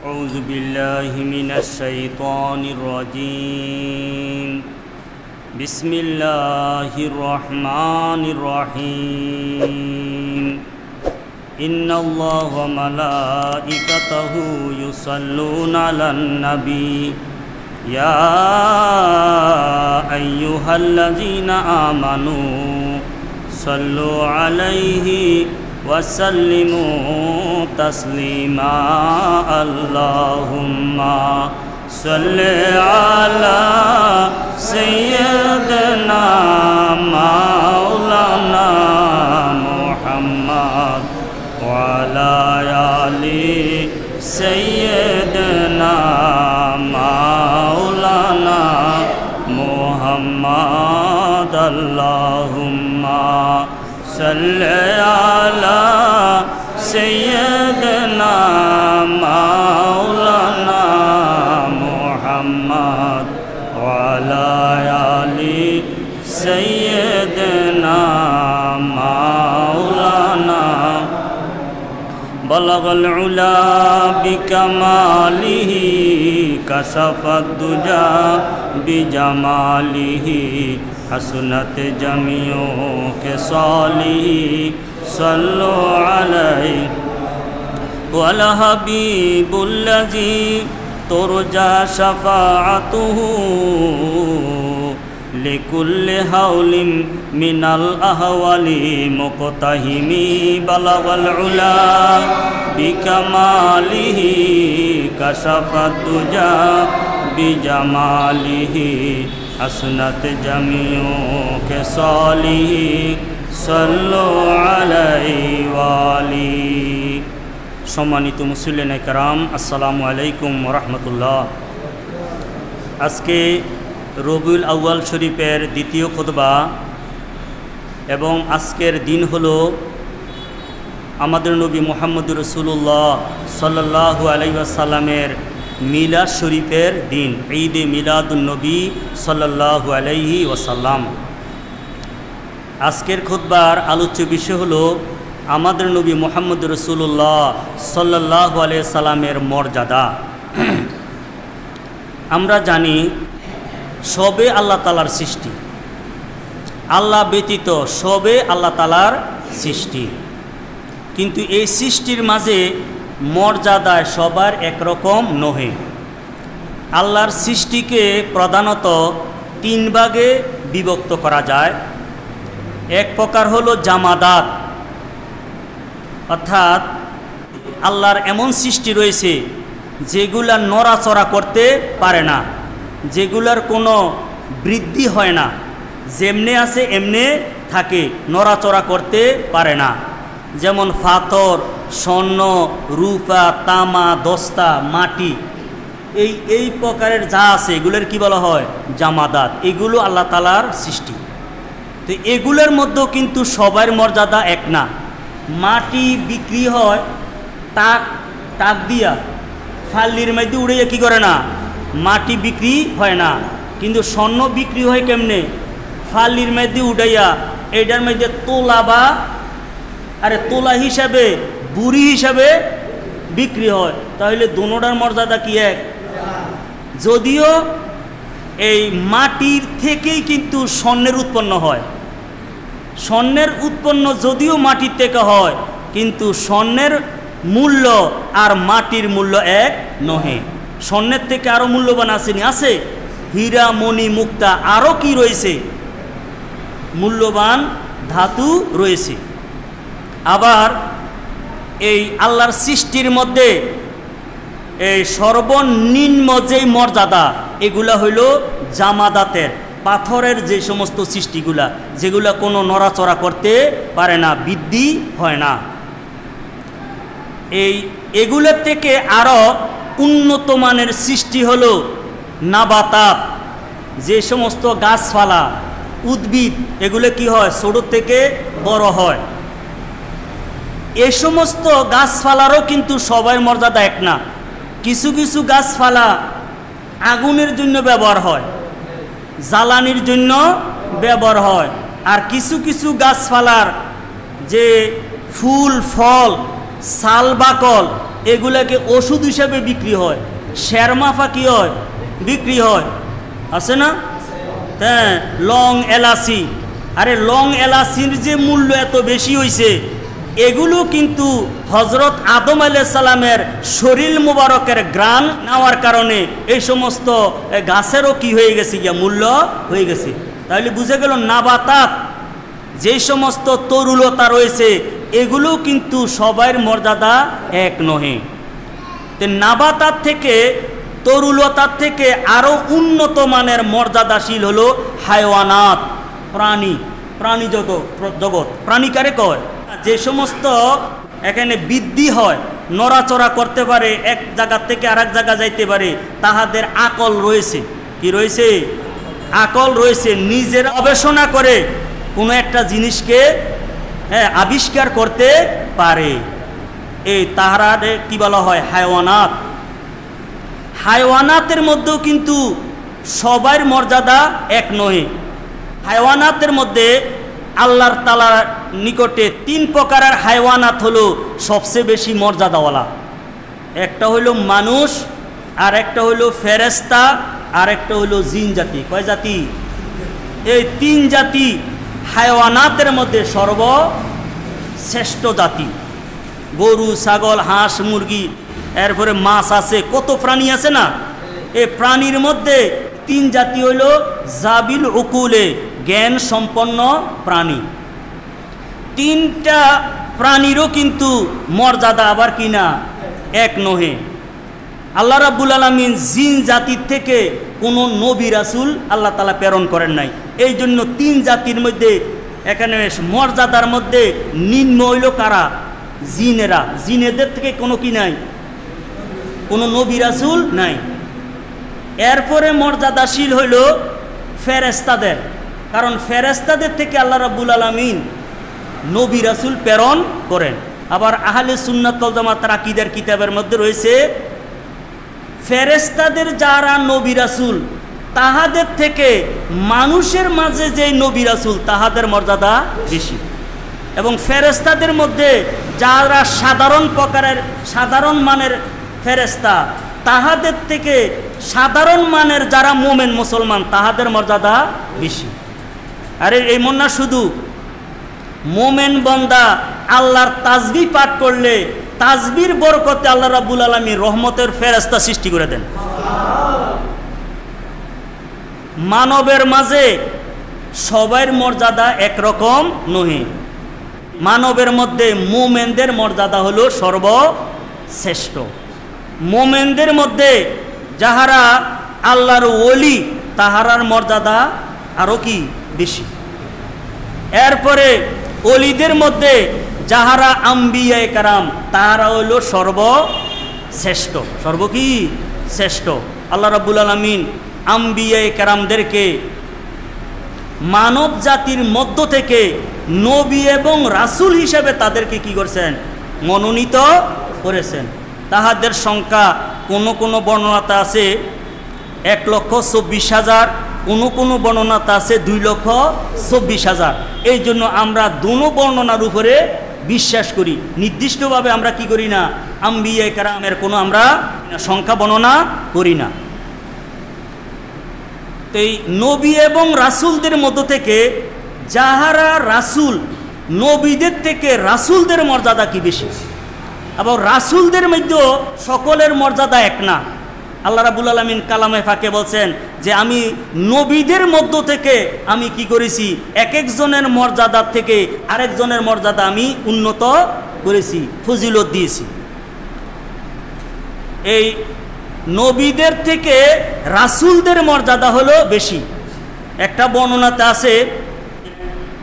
أعوذ بالله من الشيطان الرجيم بسم الله الرحمن الرحيم إن الله وملائكته يصلون على النبي يا أيها الذين آمنوا صلوا عليه وسلموا تسليما اللهم صل على سيدنا مولانا محمد وعلى آل سيدنا مولانا محمد اللهم صل على سيدنا مولانا محمد وعلى آل سيدنا مولانا بلغ العلا بكماله كشف الدجى بجماله حسنت جميع خصاله صلوا عليه والحبيب الذي ترجى شفاعته لكل هول من الأهوال مقتحم بلغ العلا بكماله كشف الدجى بجماله حسنت جميع خصاله صلوا عليه وآله সম্মানিত মুসলিম کرام আসসালামু আলাইকুম ওয়া রাহমাতুল্লাহ। আজকে রবিউল আউয়াল শরীফের দ্বিতীয় খুতবা এবং আজকের দিন হলো আমাদের নবী মুহাম্মদুর রাসূলুল্লাহ সাল্লাল্লাহু আলাইহি ওয়াসাল্লামের মিলাদ শরীফের দিন, ঈদে মিলাদুন নবী সাল্লাল্লাহু আলাইহি ওয়াসাল্লাম। আজকের খুতবার আলোচ্য বিষয় হলো আমাদের নবী মুহাম্মদুর রাসূলুল্লাহ সাল্লাল্লাহু আলাইহি ওয়াসাল্লামের মর্যাদা। আমরা জানি সবে আল্লাহ তাআলার সৃষ্টি, আল্লাহ ব্যতীত সবে আল্লাহ তাআলার সৃষ্টি, কিন্তু এই সৃষ্টির মাঝে মর্যাদায় সবার একরকম নহে। আল্লাহর সৃষ্টিকে প্রধানত তিন ভাগে বিভক্ত করা যায়। এক প্রকার হলো জামাদাত, অর্থাৎ আল্লাহর এমন সৃষ্টি রয়েছে যেগুলা নড়াচড়া করতে পারে না, যেগুলার কোনো বৃদ্ধি হয় না, যেমনে আছে এমনে থাকে, নড়াচড়া করতে পারে না। যেমন পাথর, স্বর্ণ, রূপা, তামা, দস্তা, মাটি, এই প্রকারের যা আছে এগুলোর কি বলা হয়? জামাদাত। এগুলো আল্লাহ তাআলার সৃষ্টি। তো এগুলোর মধ্যেও কিন্তু সবার মর্যাদা এক না। মাটি বিক্রি হয় টাক দিয়া, ফাল্লির মধ্যে উড়িয়ে কি করে না, মাটি বিক্রি হয় না। কিন্তু স্বর্ণ বিক্রি হয় কেমনে? ফাল্লির মধ্যে উড়াইয়া এটার মধ্যে তোলা বা তোলা হিসাবে, বুড়ি হিসাবে বিক্রি হয়। তাহলে দুনোটার মর্যাদা কি এক? যদিও এই মাটির থেকেই কিন্তু স্বর্ণের উৎপন্ন হয়, স্বর্ণের উৎপন্ন যদিও মাটির থেকে হয়, কিন্তু স্বর্ণের মূল্য আর মাটির মূল্য এক নহে। স্বর্ণের থেকে আরও মূল্যবান আসেনি? আছে হীরা, মণি, মুক্তা, আরও কি রয়েছে? মূল্যবান ধাতু রয়েছে। আবার এই আল্লাহর সৃষ্টির মধ্যে এই সর্বনিম্ন যেই মর্যাদা, এগুলা হইল জামাদাতের, পাথরের যে সমস্ত সৃষ্টিগুলা, যেগুলা কোনো নড়াচড়া করতে পারে না, বৃদ্ধি হয় না। এগুলোর থেকে আরও উন্নত মানের সৃষ্টি হলো নাবাতাত, যে সমস্ত গাছপালা, উদ্ভিদ, এগুলো কি হয়? ছোট থেকে বড় হয়। এই সমস্ত গাছপালারও কিন্তু সবার মর্যাদা এক না। কিছু কিছু গাছপালা আগুনের জন্য ব্যবহার হয়, জ্বালানির জন্য ব্যবহার হয়, আর কিছু কিছু গাছপালার যে ফুল, ফল, ছাল, বাকল, এগুলাকে ওষুধ হিসাবে বিক্রি হয়, শেরমাফা কি হয়, বিক্রি হয়, আছে না? হ্যাঁ, লং এলাচি। আরে লং এলাচির যে মূল্য এত বেশি হয়েছে, এগুলো কিন্তু হজরত আদম আলাইহিস সালামের শরীর মুবারকের গ্রাণ নেওয়ার কারণে এই সমস্ত গাছেরও কি হয়ে গেছে, গিয়া মূল্য হয়ে গেছে। তাহলে বুঝে গেল নাবাতাত যে সমস্ত তরুলতা রয়েছে এগুলো কিন্তু সবার মর্যাদা এক নহে। তো নাবাতাত থেকে, তরুলতার থেকে আরও উন্নত মানের মর্যাদাশীল হলো হায়ওয়ানাত, প্রাণী জগৎ। প্রাণী কারে কয়? যে সমস্ত এখানে বৃদ্ধি হয়, নড়াচড়া করতে পারে, এক জায়গা থেকে আরেক জায়গা যাইতে পারে, তাহাদের আকল রয়েছে। কি রয়েছে? আকল রয়েছে। নিজের গবেষণা করে কোনো একটা জিনিসকে আবিষ্কার করতে পারে। এই তাহারে কি বলা হয়? হায়ওয়ানাত। হায়ওয়ানাতের মধ্যেও কিন্তু সবার মর্যাদা এক নয়। হায়ওয়ানাতের মধ্যে আল্লাহর তাআলার নিকটে 3 প্রকারের হায়ওয়ানাত হলো সবচেয়ে বেশি মর্যাদাওয়ালা। একটা হইল মানুষ, আর একটা হইল ফেরেশতা, আর একটা হইল জিন জাতি। কয় জাতি? এই 3 জাতি হায়ওয়ানাতের মধ্যে সর্বশ্রেষ্ঠ জাতি। গরু, ছাগল, হাঁস, মুরগি, এরপরে মাছ আছে, কত প্রাণী আছে না? এই প্রাণীর মধ্যে 3 জাতি হইল জাবিল উকুলে, জ্ঞান সম্পন্ন প্রাণী। 3টা প্রাণীরও কিন্তু মর্যাদা আবার কিনা এক নহে। আল্লাহ রাব্বুল আলামিন জিন জাতির থেকে কোনো নবী রাসূল আল্লাহ তাআলা প্রেরণ করেন নাই। এই জন্য 3 জাতির মধ্যে এখানে মর্যাদার মধ্যে নিম্ন হইল কারা? জিনেরা। জিনেদের থেকে কোনো কি নাই, কোনো নবী রাসূল নাই। এরপরে মর্যাদাশীল হইল ফেরেশতাদের, কারণ ফেরেশতাদের থেকে আল্লাহ রাব্বুল আলামিন নবী রাসূল প্রেরণ করেন। আবার আহলে সুন্নাত ওয়াল জামাতের আকীদার কিতাবের মধ্যে রয়েছে ফেরেশতাদের যারা নবী রাসূল তাহাদের থেকে মানুষের মাঝে যে নবী রাসূল তাহাদের মর্যাদা বেশি, এবং ফেরেশতাদের মধ্যে যারা সাধারণ মানের ফেরেশতা তাহাদের থেকে সাধারণ মানের যারা মুমিন মুসলমান তাহাদের মর্যাদা বেশি। আরে এই মন্না শুধু মুমিন বান্দা আল্লাহর তাসবিহ পাঠ করলে তাসবির বরকতে আল্লাহ রাব্বুল আলামিন রহমতের ফেরেশতা সৃষ্টি করে দেন। মানবের মাঝে সবার মর্যাদা একরকম নহে। মানবের মধ্যে মুমিনদের মর্যাদা হলো সর্বশ্রেষ্ঠ। মুমিনদের মধ্যে যাহারা আল্লাহর ওলি তাহারার মর্যাদা আরও কি বেশি। এরপরে ওলিদের মধ্যে যাহারা আম্বিয়ায়ে কারাম তাহারা হলো সর্বশ্রেষ্ঠ। কি শ্রেষ্ঠ? আল্লাহ রাব্বুল আলামিন আম্বিয়ায়ে কারামদেরকে মানব জাতির মধ্য থেকে নবী এবং রাসূল হিসেবে তাদেরকে কি করছেন? মনোনীত করেছেন। তাহাদের সংখ্যা কোনো বর্ণনাতে আছে 1,24,000, কোনো বর্ণনাতে আছে 2,24,000। এই জন্য আমরা দোনো বর্ণনার উপরে বিশ্বাস করি। নির্দিষ্টভাবে আমরা কি করি না, আম্বিয়ায়ে কেরামের কোনো আমরা সংখ্যা বর্ণনা করি না। তো এই নবী এবং রাসূলদের মধ্য থেকে যাহারা রাসূল, নবীদের থেকে রাসূলদের মর্যাদা কি বেশি। আবার রাসূলদের মধ্যেও সকলের মর্যাদা এক না। আল্লাহ রাব্বুল আলামিন কালামে ফাঁকে বলছেন যে আমি নবীদের মধ্য থেকে আমি কি করেছি, এক একজনের মর্যাদা থেকে আরেকজনের মর্যাদা আমি উন্নত করেছি, ফজিলত দিয়েছি। এই নবীদের থেকে রাসূলদের মর্যাদা হলো বেশি। একটা বর্ণনাতে আছে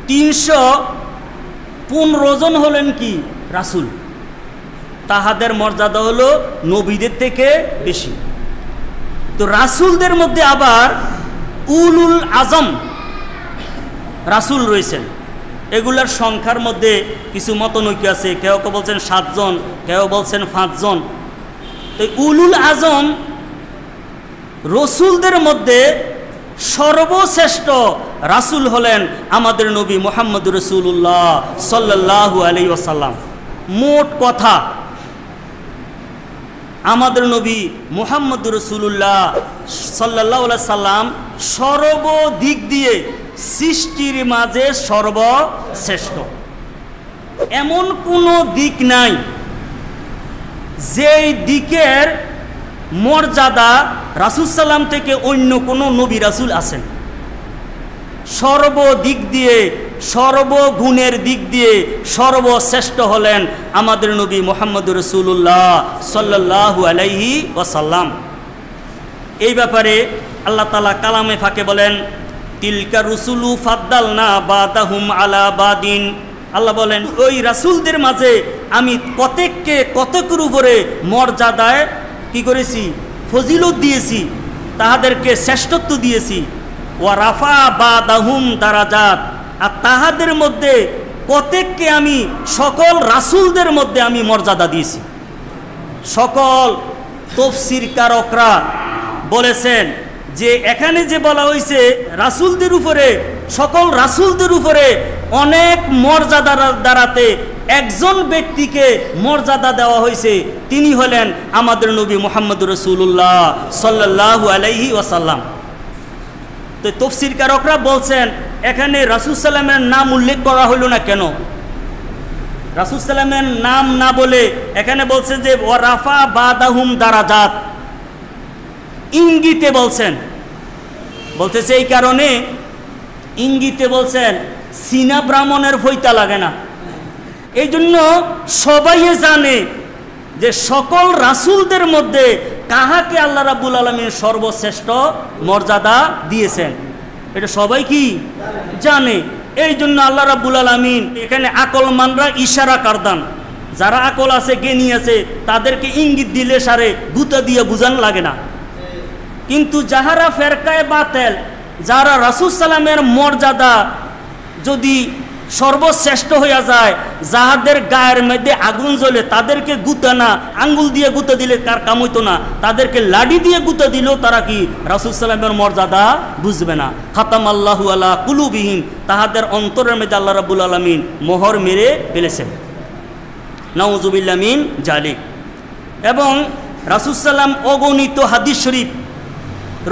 315 জন হলেন কি রাসূল, তাহাদের মর্যাদা হলো নবীদের থেকে বেশি। তো রাসূলদের মধ্যে আবার উলুল আজম রাসূল রয়েছেন। এগুলার সংখ্যার মধ্যে কিছু মতনৈক্য আছে, কেউ কেউ বলছেন 7 জন, কেউ বলছেন 5 জন। তো উলুল আজম রসুলদের মধ্যে সর্বশ্রেষ্ঠ রাসূল হলেন আমাদের নবী মুহাম্মদুর রাসূলুল্লাহ সাল্লাল্লাহু আলাইহি ওয়াসাল্লাম। মোট কথা আমাদের নবী মুহাম্মদুর রাসূলুল্লাহ সাল্লাল্লাহু আলাইহি সাল্লাম সর্বদিক দিয়ে সৃষ্টির মাঝে সর্বশ্রেষ্ঠ। এমন কোনো দিক নাই যেই দিকের মর্যাদা রাসূল সাল্লাম থেকে অন্য কোনো নবী রাসূল আছেন। সর্বদিক দিয়ে, সর্বগুণের দিক দিয়ে সর্বশ্রেষ্ঠ হলেন আমাদের নবী মুহাম্মদুর রাসূলুল্লাহ সাল্লাল্লাহু আলাইহি ওয়াসাল্লাম। এই ব্যাপারে আল্লাহ তাআলা কালামে ফাঁকে বলেন, তিলকা রুসুলু ফাদ্দালনা বাদাহুম আলা বাদিন। আল্লাহ বলেন, ওই রাসূলদের মাঝে আমি প্রত্যেককে কতকের উপরে মর্যাদায় কি করেছি, ফজিলত দিয়েছি, তাহাদেরকে শ্রেষ্ঠত্ব দিয়েছি। ওয়া রাফা বাদাহুম দারাজাত, আর তাহাদের মধ্যে প্রত্যেককে আমি সকল রাসূলদের মধ্যে আমি মর্যাদা দিয়েছি। সকল তাফসীর কারকরা বলেছেন যে এখানে যে বলা হয়েছে রাসূলদের উপরে, সকল রাসূলদের উপরে অনেক মর্যাদার দ্বারাতে একজন ব্যক্তিকে মর্যাদা দেওয়া হয়েছে, তিনি হলেন আমাদের নবী মুহাম্মদুর রাসূলুল্লাহ সাল্লাল্লাহু আলাইহি ওয়াসাল্লাম। তো তাফসীর কারকরা বলছেন এখানে রাসূল সাল্লামের নাম উল্লেখ করা হলো না কেন? রাসূল সাল্লামের নাম না বলে এখানে বলছে যে ওয়া রাফা বাদাহুম দারাজাত, ইঙ্গিতে বলছেন। বলতেছে এই কারণে ইঙ্গিতে বলছেন, সিনা ব্রাহ্মণের ফইতা লাগে না। এই জন্য সবাই জানে যে সকল রাসূলদের মধ্যে কাহাকে আল্লাহ রাব্বুল আলামিন সর্বশ্রেষ্ঠ মর্যাদা দিয়েছেন, এটা সবাই কি জানে। এই জন্য আল্লাহ রাব্বুল আলামিন এখানে আকলমানরা ইশারা কারদান, যারা আকল আছে, জ্ঞানী আছে, তাদেরকে ইঙ্গিত দিলে সারে গুতা দিয়ে বুঝান লাগে না। কিন্তু যাহারা ফেরকায়ে বাতিল, যারা রাসূল সাল্লামের মর্যাদা যদি সর্বশ্রেষ্ঠ হইয়া যায়, যাহাদের গায়ের মধ্যে আগুন জ্বলে, তাদেরকে গুতা না, আঙ্গুল দিয়ে গুতা দিলে কার কাম হইতো না, তাদেরকে লাঠি দিয়ে গুতা দিলেও তারা কি রাসূল সাল্লামের মর্যাদা বুঝবে না। খাতামাল্লাহু আলা কুলুবিহিম, তাহাদের অন্তরের মধ্যে আল্লাহ রাব্বুল আলামিন মোহর মেরে ফেলেছেন। নাউযুবিল্লাহ মিন জালিক। এবং রাসূল সাল্লাম অগণিত হাদিস শরীফ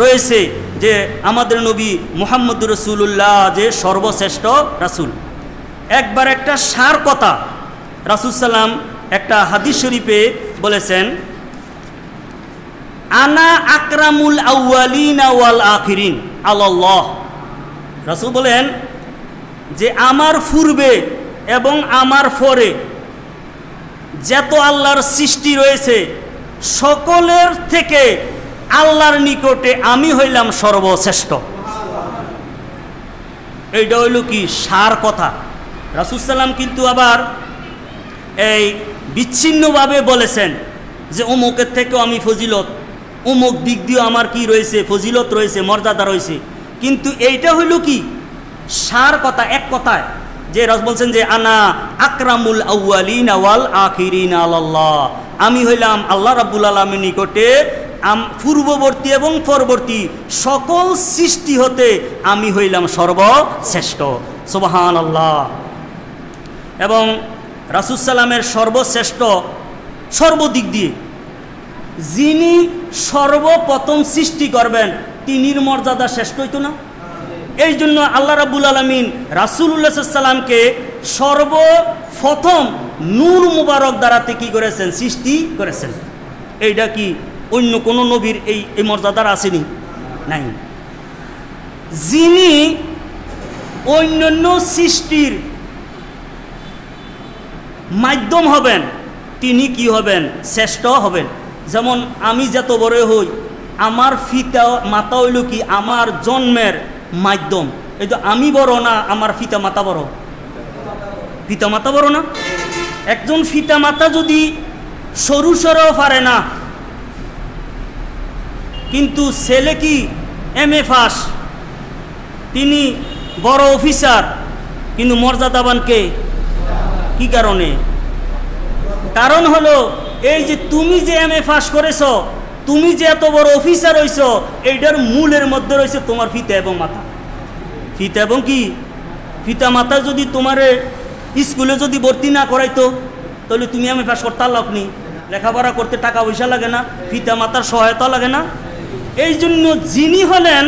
রয়েছে যে আমাদের নবী মুহাম্মদুর রাসূলুল্লাহ যে সর্বশ্রেষ্ঠ রাসূল। একবার একটা সার কথা রাসূল সাল্লাম একটা হাদিস শরীফে বলেছেন, আনা আকরামুল আউয়ালিনা ওয়াল আখিরিন আলাল্লাহ। রাসূল বলেন যে আমার পূর্বে এবং আমার পরে যত আল্লাহর সৃষ্টি রয়েছে সকলের থেকে আল্লাহর নিকটে আমি হইলাম সর্বশ্রেষ্ঠ। এইটা হইল কি সার কথা। রাসূল সাল্লাম কিন্তু আবার এই বিচ্ছিন্নভাবে বলেছেন যে অমুকের থেকেও আমি ফজিলত, অমুক দিক দিয়েও আমার কি রয়েছে, ফজিলত রয়েছে, মর্যাদা রয়েছে। কিন্তু এইটা হইল কি সার কথা, এক কথায় যে রাসূল বলছেন যে আনা আকরামুল আউয়ালিনা ওয়াল আখিরিন আলাল্লাহ, আমি হইলাম আল্লাহ রাব্বুল আলামিনের নিকটে পূর্ববর্তী এবং পরবর্তী সকল সৃষ্টি হতে আমি হইলাম সর্বশ্রেষ্ঠ। সুবহানাল্লাহ। এবং রাসূল সাল্লামের সর্বশ্রেষ্ঠ সর্বদিক দিয়ে, যিনি সর্বপ্রথম সৃষ্টি করবেন তিনির মর্যাদা শ্রেষ্ঠ হইতো না? এই জন্য আল্লাহ রাব্বুল আলামিন রাসূলুল্লাহ সাল্লাল্লাহু আলাইহি সাল্লামকে সর্বপ্রথম নূর মুবারক দ্বারাতে কি করেছেন, সৃষ্টি করেছেন। এইটা কি অন্য কোনো নবীর এই মর্যাদার আসেনি? নাই। যিনি অন্যান্য সৃষ্টির মাধ্যম হবেন তিনি কি হবেন, শ্রেষ্ঠ হবেন। যেমন আমি যত বড় হই, আমার পিতা মাতা হইল কি আমার জন্মের মাধ্যম। এই তো আমি বড় না, আমার পিতা মাতা বড়? পিতা মাতা বড় না? একজন পিতা মাতা যদি সরু সরও পারে না, কিন্তু ছেলে কি MA পাস, তিনি বড় অফিসার, কিন্তু মর্যাদাবান কে? কি কারণে? কারণ হলো এই যে তুমি যে MA পাস করেছ, তুমি যে এত বড় অফিসার হইছ, এইটার মূলের মধ্যে রয়েছে তোমার পিতা এবং মাতা। পিতা এবং কি পিতা মাতা যদি তোমারে স্কুলে যদি ভর্তি না করাইতো, তাহলে তুমি MA পাস করতে পারলাম নি? লেখাপড়া করতে টাকা পয়সা লাগে না, পিতা মাতার সহায়তা লাগে না। এই জন্য যিনি হলেন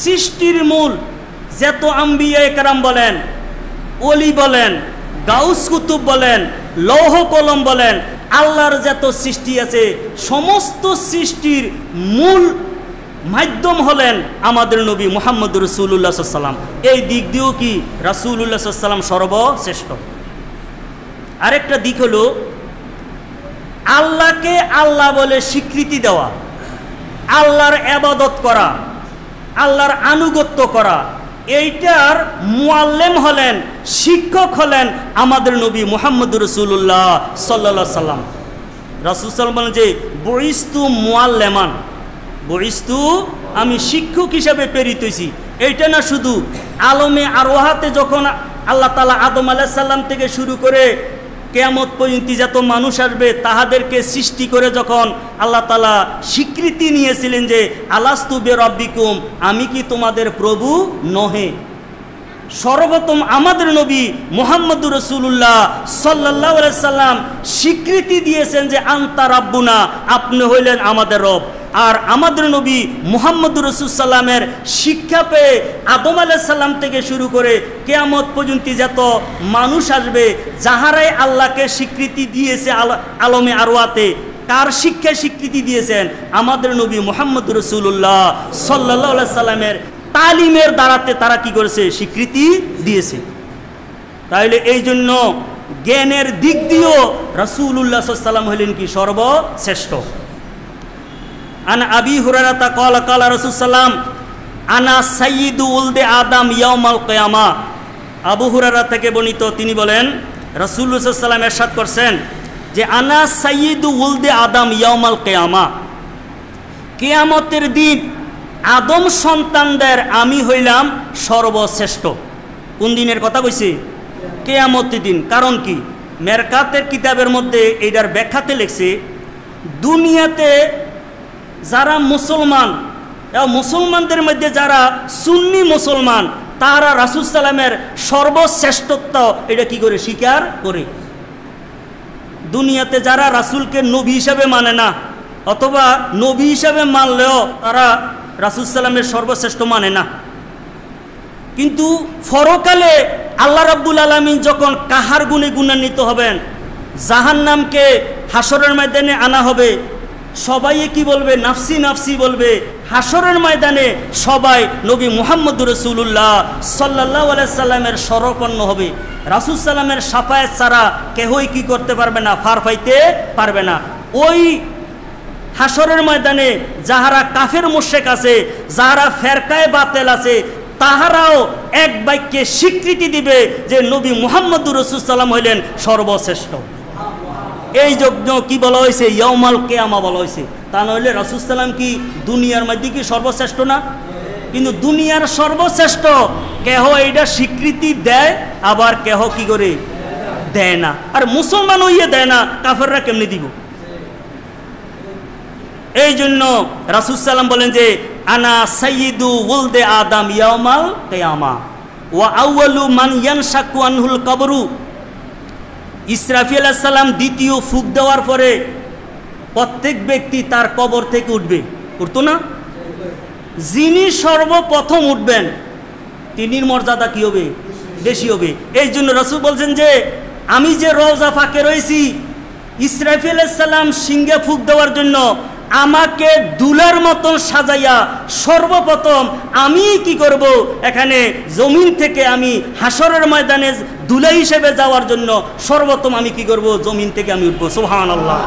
সৃষ্টির মূল, যত আম্বিয়া একরাম বলেন, ওলি বলেন, গাউস কুতুব বলেন, লৌহ কলম বলেন, আল্লাহর যত সৃষ্টি আছে সমস্ত সৃষ্টির মূল মাধ্যম হলেন আমাদের নবী মুহাম্মদ রাসূলুল্লাহ সাল্লাল্লাহু আলাইহি ওয়াসাল্লাম। এই দিক দিয়েও কি রাসূলুল্লাহ সাল্লাল্লাহু আলাইহি ওয়াসাল্লাম সর্বশ্রেষ্ঠ। আরেকটা দিক হলো আল্লাহকে আল্লাহ বলে স্বীকৃতি দেওয়া, আল্লাহর ইবাদত করা, আল্লাহর আনুগত্য করা। এইটার মুআল্লিম হলেন, শিক্ষক হলেন আমাদের নবী মুহাম্মদ রাসূলুল্লাহ সাল্লাল্লাহু আলাইহি ওয়াসাল্লাম। রাসূল সাল্লাল্লাহু আলাইহি ওয়াসাল্লাম বলেন যে বুইস্তু মুআল্লিমান, বুইস্তু আমি শিক্ষক হিসাবে প্রেরিত হয়েছি। এইটা না শুধু আলমে আরওয়াহাতে যখন আল্লাহ তাআলা আদম আলাইহিস সালাম থেকে শুরু করে কিয়ামত পর্যন্ত যত মানুষ আসবে তাহাদেরকে সৃষ্টি করে যখন আল্লাহ তাআলা স্বীকৃতি নিয়েছিলেন যে আলাস্তু বিরাব্বিকুম, আমি কি তোমাদের প্রভু নহে, সর্বপ্রথম আমাদের নবী মুহাম্মদুর রাসূলুল্লাহ সাল্লাল্লাহু আলাইহি সাল্লাম স্বীকৃতি দিয়েছেন যে আনতা রাব্বুনা, আপনি হইলেন আমাদের রব। আর আমাদের নবী মুহাম্মদুর রাসূল সাল্লামের শিক্ষা পেয়ে আদম আলাইহিস সালাম থেকে শুরু করে কিয়ামত পর্যন্ত যত মানুষ আসবে যাহারাই আল্লাহকে স্বীকৃতি দিয়েছে আলমে আরওয়াতে, কার শিক্ষায় স্বীকৃতি দিয়েছেন? আমাদের নবী মুহাম্মদুর রাসূলুল্লাহ সাল্লাল্লাহু আলাইহি সাল্লামের তালিমের দ্বারাতে তারা কি করেছে? স্বীকৃতি দিয়েছে। তাইলে এই জন্য জ্ঞানের দিক দিয়েও রাসূলুল্লাহ সাল্লাল্লাহু আলাইহি সাল্লাম হলেন কি সর্বশ্রেষ্ঠ। আন আবি হুরায়রা ক্বালা ক্বালা রাসূল সাল্লাম আনা সাইয়্যিদু উলদে আদম ইয়াউমাল কিয়ামা। আবু হুরায়রা থেকে বর্ণিত, তিনি বলেন রাসূলুল্লাহ সাল্লাল্লাহু আলাইহি সাল্লাম ইরশাদ করছেন যে আনা সাইয়্যিদু উলদে আদম ইয়াউমাল কিয়ামা, কিয়ামতের দিন আদম সন্তানদের আমি হইলাম সর্বশ্রেষ্ঠ। কোন দিনের কথা কইছে? কিয়ামতের দিন। কারণ কি? মেরকাতের কিতাবের মধ্যে এইটার ব্যাখ্যাতে লিখছে দুনিয়াতে যারা মুসলমান, মুসলমানদের মধ্যে যারা সুন্নি মুসলমান, তারা রাসূল সাল্লামের সর্বশ্রেষ্ঠত্ব এটা কি করে স্বীকার করে। দুনিয়াতে যারা রাসূলকে নবী হিসাবে মানে না, অথবা নবী হিসাবে মানলেও তারা রাসূল সাল্লামের সর্বশ্রেষ্ঠ মানে না। কিন্তু পরকালে আল্লাহ রাব্বুল আলামিন যখন কাহার গুণে গুণান্বিত হবেন, জাহান্নামকে হাসরের ময়দানে আনা হবে, সবাই কি বলবে? নাফসি নাফসি বলবে। হাসরের ময়দানে সবাই নবী মুহাম্মদুর রাসূলুল্লাহ সাল্লাল্লাহু আলাইহি সাল্লামের শরণাপন্ন হবে। রাসূল সাল্লামের শাফায়াত ছাড়া কেহই কি করতে পারবে না? পার পাইতে পারবে না। ওই হাসরের ময়দানে যাহারা কাফের মুশরিক আছে, যাহারা ফেরকায়ে বাতিল আছে, তাহারাও এক বাক্যে স্বীকৃতি দিবে যে নবী মুহাম্মদুর রাসূল সাল্লাম হইলেন সর্বশ্রেষ্ঠ। এই যজ্ঞ কি বলা হয়েছে? ইয়াউমাল কিয়ামা বলা হয়েছে। তা নইলে রাসূল সাল্লাম কি দুনিয়ার মধ্যে কি সর্বশ্রেষ্ঠ না? কিন্তু দুনিয়ার সর্বশ্রেষ্ঠ কেহ এইটা স্বীকৃতি দেয়, আবার কেহ কি করে দেয় না। আর মুসলমান হইয়ে দেয় না, কাফেররা কেমনে দিব? এই জন্য রাসূল সাল্লাম বলেন যে আনা সাইয়্যিদু উলদে আদম ইয়াউমাল কিয়ামা ওয়া আউয়ালু মান ইয়ানশাকু আনহুল কবরু। ইসরাফিল আলাইহিস সালাম দ্বিতীয় ফুঁক দেওয়ার পরে প্রত্যেক ব্যক্তি তার কবর থেকে উঠবে, উঠতো না? যিনি সর্বপ্রথম উঠবেন তিনির মর্যাদা কি হবে? বেশি হবে। এই জন্য রাসূল বলছেন যে আমি যে রওজা ফাঁকে রয়েছি, ইসরাফিল আলাইহিস সালাম সিংহে ফুঁক দেওয়ার জন্য আমাকে দুলার মতন সাজাইয়া সর্বপ্রথম আমি কি করব? এখানে জমিন থেকে আমি হাসরের ময়দানে দুলা হিসেবে যাওয়ার জন্য সর্বপ্রথম আমি কি করব? জমিন থেকে আমি উঠবো। সুবহানাল্লাহ।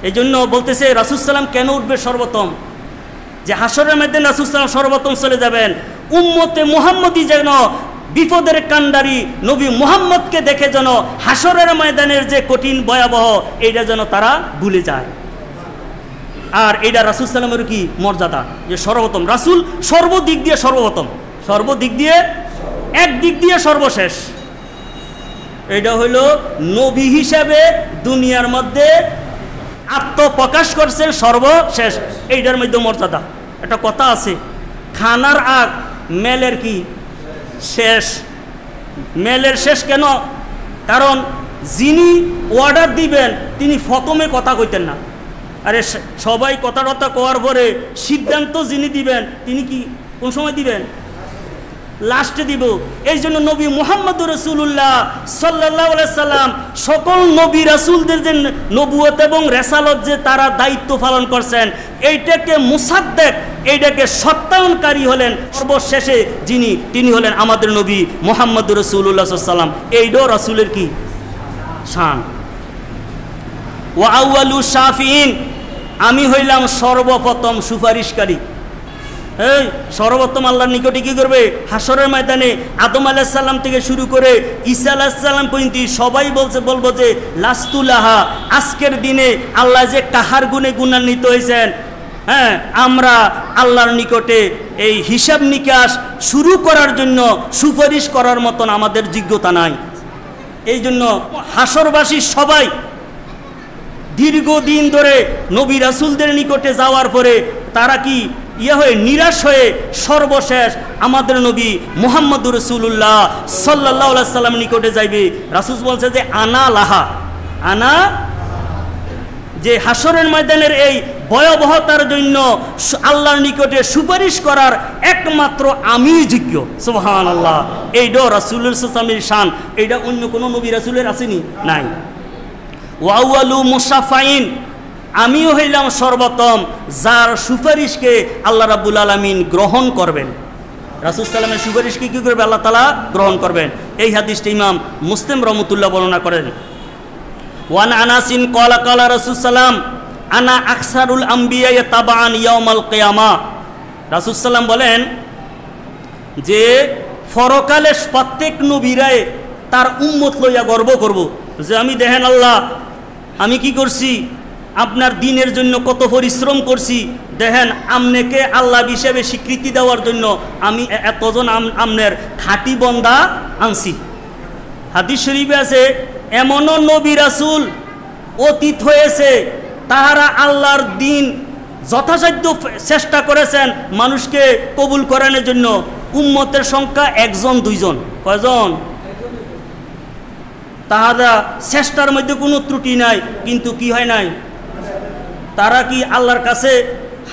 এই জন্য বলতেছে রাসূল সাল্লাম কেন উঠবে সর্বপ্রথম? যে হাসরের ময়দানে রাসূল সাল্লাম সর্বপ্রথম চলে যাবেন, উম্মতে মুহাম্মদী যেন বিপদের কান্ডারি নবী মুহাম্মদকে দেখে যেন হাসরের ময়দানের যে কঠিন ভয়াবহ এইটা যেন তারা ভুলে যায়। আর এইটা রাসূল সাল্লামের কি মর্যাদা যে সর্বপ্রথম রাসূল সর্বদিক দিয়ে সর্বপ্রথম, সর্বদিক দিয়ে একদিক দিয়ে সর্বশেষ। এটা হইল নবী হিসাবে দুনিয়ার মধ্যে আত্মপ্রকাশ করছেন সর্বশেষ, এইটার মধ্যে মর্যাদা। একটা কথা আছে, খানার আগ মেলের কি শেষ। মেলের শেষ কেন? কারণ যিনি অর্ডার দিবেন তিনি প্রথমে কথা কইতেন না। আরে সবাই কথা কোয়ার পরে সিদ্ধান্ত যিনি দিবেন তিনি কি কোন সময় দিবেন? লাস্টে দিব। এই জন্য নবী মুহাম্মদুর রাসূলুল্লাহ সাল্লাল্লাহু আলাইহি সাল্লাম সকল নবী রাসূলদের যে নবুয়ত এবং রেসালত যে তারা দায়িত্ব পালন করছেন, এইটাকে মুসাদ্দেক, এইটাকে সত্যায়নকারী হলেন সর্বশেষে যিনি, তিনি হলেন আমাদের নবী মুহাম্মদুর রাসূলুল্লাহ সাল্লাল্লাহু আলাইহি সাল্লাম। এইটাও রাসূলের কি শান। ওয়া আউয়ালু শাফিঈন, আমি হইলাম সর্বপ্রথম সুপারিশকারী। এই সর্বপ্রথম আল্লাহর নিকটে কি করবে? হাসরের ময়দানে আদম আলাইহিস সালাম থেকে শুরু করে ঈসা আলাইহিস সালাম পর্যন্ত সবাই বলবো যে লাস্তুলাহা, আজকের দিনে আল্লাহ যে কাহার গুণে গুণান্বিত হয়েছেন, হ্যাঁ, আমরা আল্লাহর নিকটে এই হিসাব নিকাশ শুরু করার জন্য সুপারিশ করার মতন আমাদের যোগ্যতা নাই। এই জন্য হাসরবাসী সবাই দীর্ঘদিন ধরে নবী রাসূলদের নিকটে যাওয়ার পরে তারা কি হয়ে নিরাশ হয়ে সর্বশেষ আমাদের নবী মুহাম্মদুর রাসূলুল্লাহ সাল্লাল্লাহু আলাইহি সাল্লামের নিকটে যাইবে। রাসূল বলছে যে আনা লাহা, আনা, যে হাসরের ময়দানের এই ভয়াবহতার জন্য আল্লাহর নিকটে সুপারিশ করার একমাত্র আমি যোগ্য। সুবহানাল্লাহ। এইটা রাসূলুল্লাহ সাল্লাল্লাহু আলাইহি ওয়াসাল্লামের শান, এইটা অন্য কোনো নবী রাসূলের আসেনি, নাই। ওয়া আউয়ালু মুশাফাইন, আমিও হইলাম সর্বপ্রথম যার সুপারিশকে আল্লাহ রাব্বুল আলামিন গ্রহণ করবেন। রাসূল সাল্লামের সুপারিশকে কি করবে? আল্লাহ তাআলা গ্রহণ করবেন। এই হাদিসটি ইমাম মুসলিম রহমাতুল্লাহ বর্ণনা করেন। ওয়ান আনাসিন ক্বালা ক্বালা রাসূল সাল্লাম আনা আকসারুল আম্বিয়া তাবাআন ইয়াউমাল কিয়ামা। রাসূল সাল্লাম বলেন যে পরকালে প্রত্যেক নবীরাই তার উম্মত লইয়া গর্ব করব যে আমি দেখেন আল্লাহ, আমি কি করছি, আপনার দিনের জন্য কত পরিশ্রম করছি, দেখেন আমনেকে আল্লাহ হিসেবে স্বীকৃতি দেওয়ার জন্য আমি এতজন আমনের খাঁটি বন্দা আনছি। হাদিস শরীফে আছে এমনও নবী রাসূল অতীত হয়েছে তাহারা আল্লাহর দিন যথাসাধ্য চেষ্টা করেছেন মানুষকে কবুল করানোর জন্য, উম্মতের সংখ্যা একজন দুইজন, কয়জন? তাহারা চেষ্টার মধ্যে কোনো ত্রুটি নাই, কিন্তু কি হয় নাই, তারা কি আল্লাহর কাছে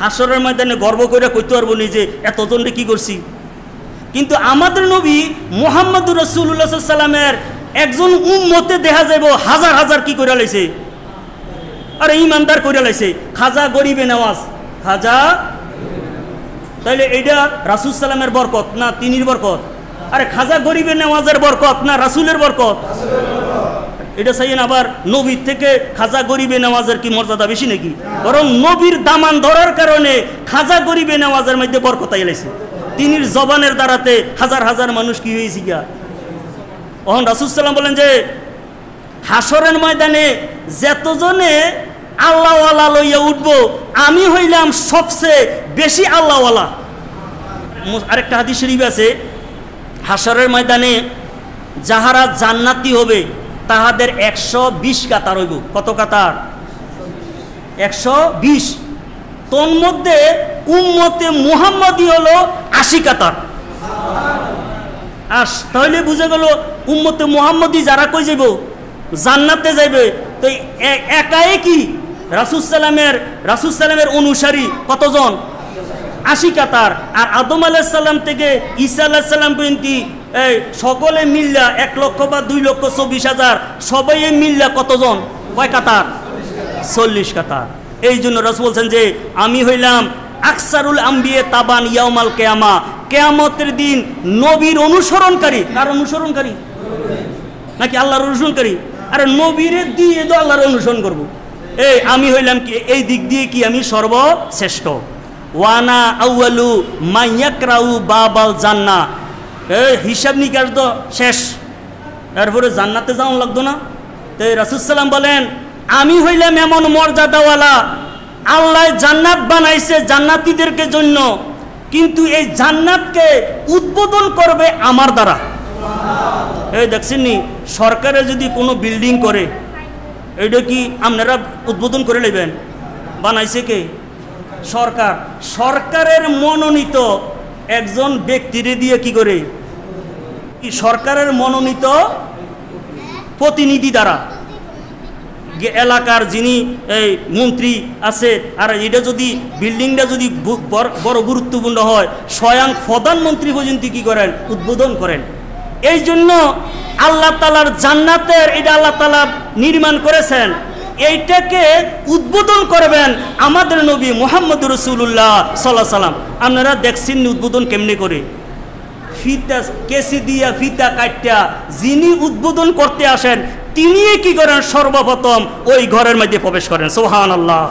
হাসরের ময়দানে গর্ব করে কইতে পারবো নি যে এতজনকে কি করছি? কিন্তু আমাদের নবী মুহাম্মদুর রাসূলুল্লাহ সাল্লাল্লাহু আলাইহি ওয়াসাল্লামের একজন উম্মতে দেখা যাইব হাজার হাজার কি করে লাইছে, আরে ইমানদার করে লাইছে। খাজা গরিবে নেওয়াজ, খাজা, তাইলে এইটা রাসূল সাল্লামের বরকত না তিনির বরকত? আরে খাজা গরিবে নেওয়াজের বরকত না রাসূলের বরকত? এটা চাইয়েন আবার নবীর থেকে খাজা গরিবে নেওয়াজের কি মর্যাদা বেশি নাকি? বরং নবীর দামান ধরার কারণে খাজা গরিবে নেওয়াজের মধ্যে বরকত আইলাইছে। তিনির জবানের দ্বারাতে হাজার হাজার মানুষ কি হয়েছে গিয়া। ওহন রাসূল সাল্লাম বলেন যে হাসরের ময়দানে যতজনে আল্লাহওয়ালা লইয়া উঠবো আমি হইলাম সবচেয়ে বেশি আল্লাহওয়ালা। আরেকটা হাদিস শরীফ আছে হাসরের ময়দানে যাহারা জান্নাতি হবে তাহাদের 120 কাতার হইব। কত কাতার? 120। তন্মধ্যে উম্মতে মুহাম্মাদি হলো 80 কাতার। আর তাহলে বুঝে গেল উম্মতে মুহাম্মাদি যারা কই যাইব জান্নাতে যাইবে, তো একাই কি রাসূল সাল্লামের অনুসারী কতজন? 80 কাতার। আর আদম আলাইহিস সালাম থেকে ঈসা আলাইহিস সালাম পর্যন্ত এই সকলে মিল্লা 1 লক্ষ বা 2,24,000 সবাই মিল্লা কতজন? কয় কাতার? 40 কাতার। এই জন্য রাসূল বলছেন যে আমি হইলাম আকসারুল আম্বিয়া তাবান ইয়াউমাল কিয়ামা, কিয়ামতের দিন নবীর অনুসরণকারী। কার অনুসরণকারী? নাকি আল্লাহর অনুসরণকারী? আরে নবীরে দিয়ে তো আল্লাহর অনুসরণ করব। এই আমি হইলাম কি এই দিক দিয়ে কি আমি সর্বশ্রেষ্ঠ। ওয়ানা আউয়ালু মাইয়াকরাউ বাবাল জান্নাহ। এই হিসাব নিকাশ তো শেষ, এরপরে জান্নাতে যাওয়া লাগতো না? তো রাসূল সাল্লাম বলেন আমি হইলাম এমন মর্যাদাওয়ালা, আল্লাহ জান্নাত বানাইছে জান্নাতীদেরকে জন্য, কিন্তু এই জান্নাতকে উদ্বোধন করবে আমার দ্বারা। এই দেখছেন নি সরকারে যদি কোনো বিল্ডিং করে এইটা কি আপনারা উদ্বোধন করে নেবেন? বানাইছে কে? সরকার। সরকারের মনোনীত একজন ব্যক্তিরে দিয়ে কি করে, সরকারের মনোনীত প্রতিনিধি দ্বারা, এলাকার যিনি এই মন্ত্রী আছে, আর এটা যদি বিল্ডিংটা যদি বড় গুরুত্বপূর্ণ হয়, স্বয়ং প্রধানমন্ত্রী পর্যন্ত কী করেন, উদ্বোধন করেন। এই জন্য আল্লাহ তাআলার জান্নাতের এটা আল্লাহ তাআলা নির্মাণ করেছেন, এইটাকে উদ্বোধন করবেন আমাদের নবী মুহাম্মদ রাসূলুল্লাহ সাল্লাল্লাহু আলাইহি সাল্লাম। আপনারা দেখছেন উদ্বোধন কেমনে করে, ফিতা কেসি দিয়া ফিতা কাটটা যিনি উদ্বোধন করতে আসেন তিনি কি করেন, সর্বপ্রথম ওই ঘরের মধ্যে প্রবেশ করেন। সুবহানাল্লাহ।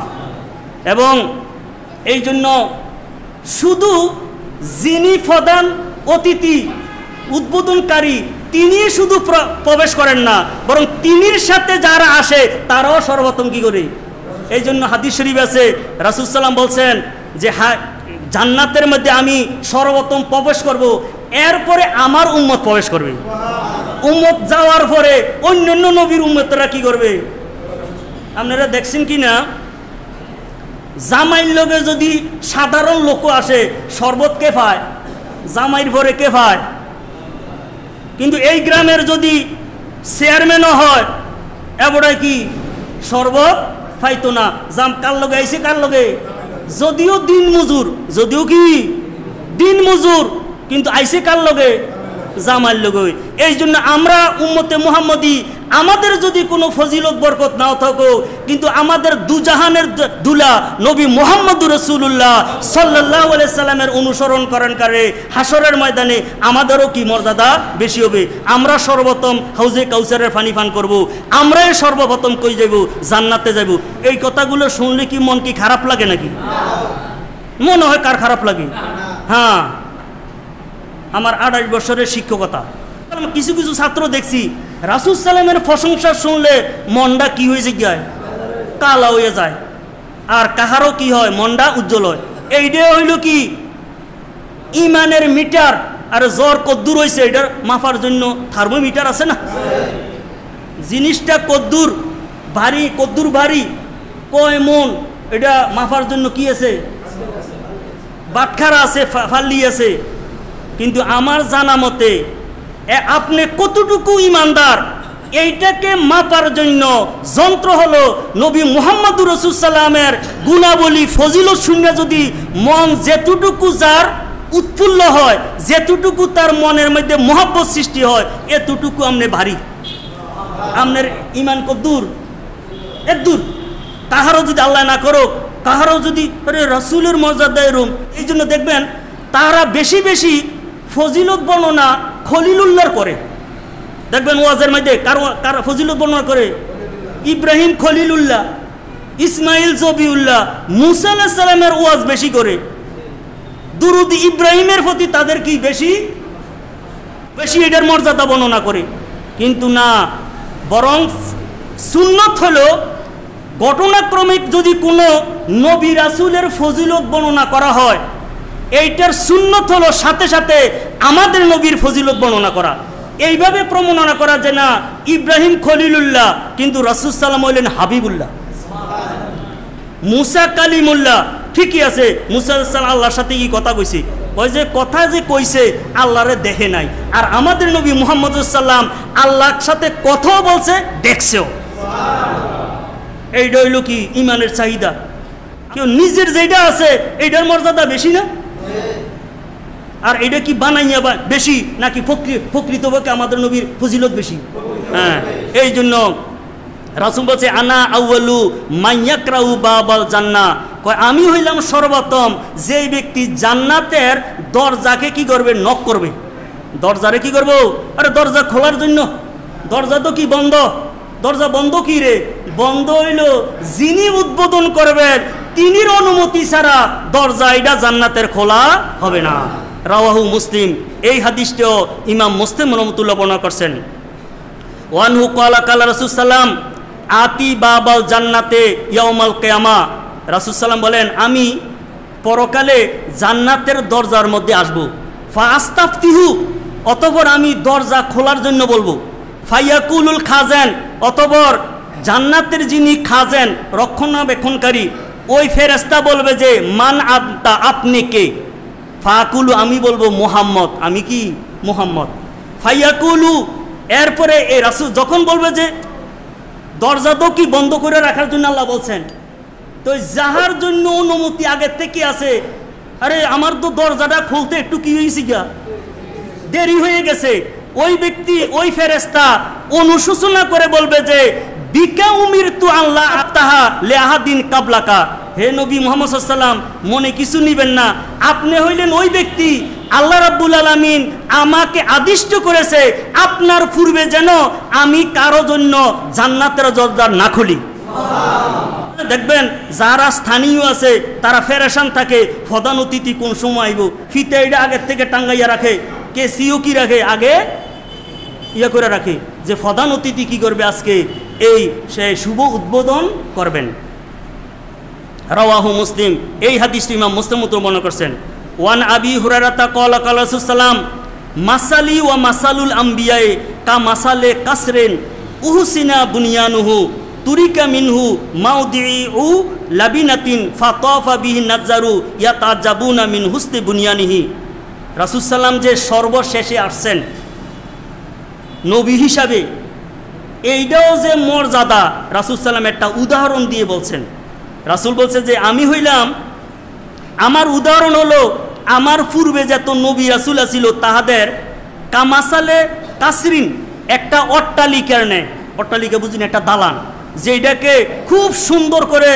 এবং এই জন্য শুধু যিনি প্রধান অতিথি উদ্বোধনকারী তিনি শুধু প্রবেশ করেন না, বরং তিনির সাথে যারা আসে তারাও সর্বপ্রথম কি করে। এই জন্য হাদিস শরীফ আছে, রাসূল সাল্লাল্লাহু আলাইহি ওয়াসাল্লাম বলছেন যে জান্নাতের মধ্যে আমি সর্বপ্রথম প্রবেশ করব, এরপরে আমার উম্মত প্রবেশ করবে। উম্মত যাওয়ার পরে অন্যান্য নবীর উম্মতরা কি করবে। আপনারা দেখছেন কি না, জামাইয়ের লগে যদি সাধারণ লোক আসে শরবত কে পায়, জামাইয়ের পরে কে পায়। কিন্তু এই গ্রামের যদি চেয়ারম্যানও হয় এবারে কি শরবত পাইতো না। জাম কার লগে আইছে, কার লগে, যদিও দিন মজুর, যদিও কি দিন মজুর, কিন্তু আইছে কার লগে, জামাইয়ের লগে। এই জন্য আমরা উম্মতে মুহাম্মদী, আমাদের যদি কোনো ফজিলত বরকত নাও থাকো, কিন্তু আমাদের দুজাহানের দুলা নবী মুহাম্মদুর রাসূলুল্লাহ সাল্লাল্লাহু আলাইহি সাল্লামের অনুসরণ করেনকারে হাসরের ময়দানে আমাদেরও কি মর্যাদা বেশি হবে। আমরা সর্বপ্রথম হাউজে কাউসারের পানি পান করব, আমরাই সর্বপ্রথম কই যাব, জান্নাতে যাব। এই কথাগুলো শুনলে কি মন কি খারাপ লাগে নাকি? মনে হয় কার খারাপ লাগে? হ্যাঁ, আমার 28 বছরের শিক্ষকতা, কিছু কিছু ছাত্র দেখছি রাসূল সাল্লামের প্রশংসা শুনলে মনটা কি হয়ে যায়, কালা হয়ে যায়, আর কাহারও কি হয়, মনটা উজ্জ্বল হয়। এইটাই হইল কি ইমানের মিটার। আর জ্বর কদ্দুর হয়েছে এটার মাপার জন্য থার্মোমিটার আছে না, জিনিসটা কদ্দুর ভারী, কদ্দুর ভারী, কয় মন, এটা মাপার জন্য কি আছে, বাটখারা আছে, ফাল্লি আছে। কিন্তু আমার জানা মতে আপনি কতটুকু ইমানদার এইটাকে মাপার জন্য যন্ত্র হলো নবী মুহাম্মদুর রাসূল সাল্লামের গুণাবলী ফজিলত শুনে যদি মন যেতটুকু যার উৎফুল্ল হয়, যেতটুকু তার মনের মধ্যে মহব্বত সৃষ্টি হয়, এতটুকু আপনি ভারী। আপনার ইমান কদ্দুর, এদূর। কাহারও যদি আল্লাহ না করুক, কাহারও যদি রাসূলের মর্যাদা এরকম, এই জন্য দেখবেন তারা বেশি বেশি ফজিলত বর্ণনা খলিলুল্লাহর করে। দেখবেন ওয়াজের মধ্যে কার ফজিলত বর্ণনা করে, ইব্রাহিম খলিলুল্লাহ, ইসমাইল জবিউল্লাহ, মুসা আলাইহিস সালামের ওয়াজ বেশি করে। দুরুদ ইব্রাহিমের প্রতি তাদের কি বেশি বেশি এটার মর্যাদা বর্ণনা করে। কিন্তু না, বরং সুন্নত হলো ঘটনাক্রমিক যদি কোনো নবী রাসূলের ফজিলত বর্ণনা করা হয়, এইটার সুন্নত হলো সাথে সাথে আমাদের নবীর ফজিলত বর্ণনা করা। এইভাবে প্রমাণনা করা যে না ইব্রাহিম খলিলুল্লাহ কিন্তু রাসূল সাল্লাল্লাহু আলাইহি ওয়াসাল্লাম হাবিবুল্লাহ, মুসা কালিমুল্লাহ। ঠিকই আছে, মুসা আলাইহিস সালাম আল্লাহর সাথে কি কথা কইছে, ওই যে কথা যে কইছে আল্লাহরে দেখে নাই। আর আমাদের নবী মুহাম্মদ সাল্লাম আল্লাহর সাথে কথাও বলছে, দেখছেও। এইটা হইল কি ইমানের চাহিদা। কেউ নিজের যেটা আছে এইটার মর্যাদা বেশি না, আর এটা কি বানাইয়া বেশি নাকি প্রকৃতপক্ষে আমাদের নবীর ফজিলত বেশি? হ্যাঁ, এই জন্য রাসূল বলছে আনা আউয়ালু মাইয়াকরাউ বাবাল জান্নাহ, কয় আমি হইলাম সর্বপ্রথম যেই ব্যক্তি জান্নাতের দরজাকে কি করবে, নক করবে। দরজারে কি করব, আরে দরজা খোলার জন্য, দরজা তো কি বন্ধ, দরজা বন্ধ কি রে, বন্ধ হইল যিনি উদ্বোধন করবেন তিনির অনুমতি ছাড়া দরজা এটা জান্নাতের খোলা হবে না। রাওয়াহু মুসলিম। এই হাদিসটাও ইমাম মুসলিম রহমাতুল্লাহ বর্ণনা করছেন। ওয়ানহু ক্বালা ক্বালা রাসূল সাল্লাম আতি বাবাল জান্নাতে ইয়াউমাল কিয়ামা, রাসূল সাল্লাম বলেন আমি পরকালে জান্নাতের দরজার মধ্যে আসব। ফাআস্তাফতিহু, অতঃপর আমি দরজা খোলার জন্য বলবো। ফায়াকুলুল খাজান, অতঃপর জান্নাতের যিনি খাজেন রক্ষণাবেক্ষণকারী ওই ফেরেশতা বলবে যে মান আনতা, আপনি কে? ফাকুলু, আমি বলবো মুহাম্মদ, আমি কি মুহাম্মদ। ফায়াকুলু, এরপরে এই রাসূল যখন বলবে যে দরজা তো কি বন্ধ করে রাখার জন্য আল্লাহ বলছেন, তো যাহার জন্য অনুমতি আগের থেকে আছে, আরে আমার তো দরজাটা খুলতে একটু কি হয়েছে গা, দেরি হয়ে গেছে, ওই ব্যক্তি ওই ফেরেশতা অনুশোচনা করে বলবে যে বিকা উমিরতু আল্লাহ আফতাহা লিআহাদিন কাবলাকা, হে নবী মুহাম্মদ সাল্লাল্লাহু আলাইহি ওয়াসাল্লাম মনে কিছু নিবেন না, আপনি হইলেন ওই ব্যক্তি আল্লাহ রাব্বুল আলামিন আমাকে আদিষ্ট করেছে আপনার পূর্বে যেন আমি কারো জন্য জান্নাতের দরজা না খুলি। দেখবেন যারা স্থানীয় আছে তারা ফেরেশান থাকে, প্রধান অতিথি কোন সময় আইব, ফিতে এটা আগের থেকে টাঙ্গাইয়া রাখে, কে সিও কি রাখে আগে ইয়া করে রাখে যে প্রধান অতিথি কি করবে আজকে এই সে শুভ উদ্বোধন করবেন। রাওয়াহু মুসলিম, এই হাদিসটি ইমাম মুসলিম বর্ণনা করছেন। ওয়ান আবি হুরায়রা ক্বালা ক্বালা রাসূলুল্লাহ মাসালি ওয়া মাসালুল আম্বিয়ায়ে কা মাসালে কাসরিন উহসিনা বুনিয়ানুহু তুরিকা মিনহু মাউদিউ লাবিনাতিন ফাতাফা বিহি নাজারু ইয়াতাজাবুনা মিন হুসনি বুনিয়ানিহি। রাসূল সাল্লাম যে সর্বশেষে আসছেন নবী হিসাবে, এইটাও যে মর্যাদা, রাসূল সাল্লাম একটা উদাহরণ দিয়ে বলছেন। রাসূল বলছে যে আমি হইলাম, আমার উদাহরণ হলো আমার পূর্বে যত নবী রাসূল ছিল তাহাদের কামাসালে কাসরিন, একটা অট্টালিকার নেয়, অট্টালিকা বুঝিন একটা দালান, যেটাকে খুব সুন্দর করে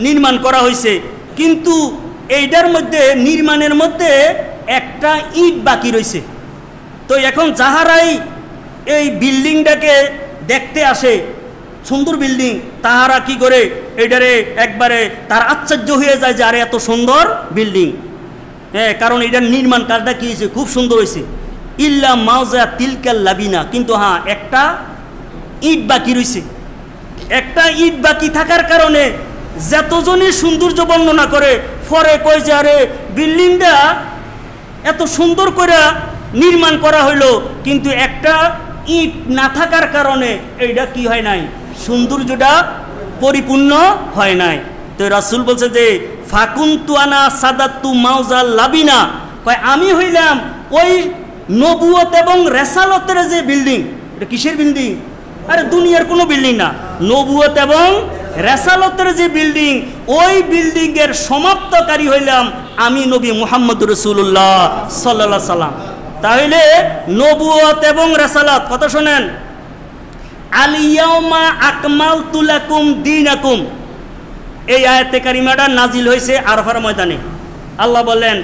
নির্মাণ করা হয়েছে, কিন্তু এইটার মধ্যে নির্মাণের মধ্যে একটা ইট বাকি রয়েছে। তো এখন যাহারাই এই বিল্ডিংটাকে দেখতে আসে, সুন্দর বিল্ডিং, তাহারা কি করে এটারে একবারে তার আশ্চর্য হয়ে যায় যে আরে এত সুন্দর বিল্ডিং, হ্যাঁ, কারণ এটার নির্মাণ কাজটা কি হয়েছে, খুব সুন্দর হয়েছে। ইল্লা মাউজা তিলকাল লাবিনা, কিন্তু হ্যাঁ একটা ইট বাকি রয়েছে। একটা ইট বাকি থাকার কারণে যতজনই সৌন্দর্য বর্ণনা করে পরে কয় যে আরে বিল্ডিংটা এত সুন্দর করে নির্মাণ করা হইলো, কিন্তু একটা ইট না থাকার কারণে এইটা কি হয় নাই, সৌন্দর্যটা পরিপূর্ণ হয় নাই। তো রাসূল বলছে যে ফাকুনতু আনা সাদাতু মাউজাল লাবিনা, কয় আমি হইলাম ওই নবুয়ত এবং রেসালতের যে বিল্ডিং, এটা কিসের বিল্ডিং, আরে দুনিয়ার কোনো বিল্ডিং না, নবুয়ত এবং রেসালতের যে বিল্ডিং, ওই বিল্ডিং এর সমাপ্তকারী হইলাম আমি নবী মুহাম্মদুর রাসূলুল্লাহ সাল্লাল্লাহু আলাইহি সাল্লাম। তাহলে নবুয়ত এবং রেসালাত কথা শোনেন, আল ইয়াউমা আকমালতু লাকুম দীনাকুম, এই আয়াতে কারিমাটা নাজিল হয়েছে আরাফার ময়দানে। আল্লাহ বলেন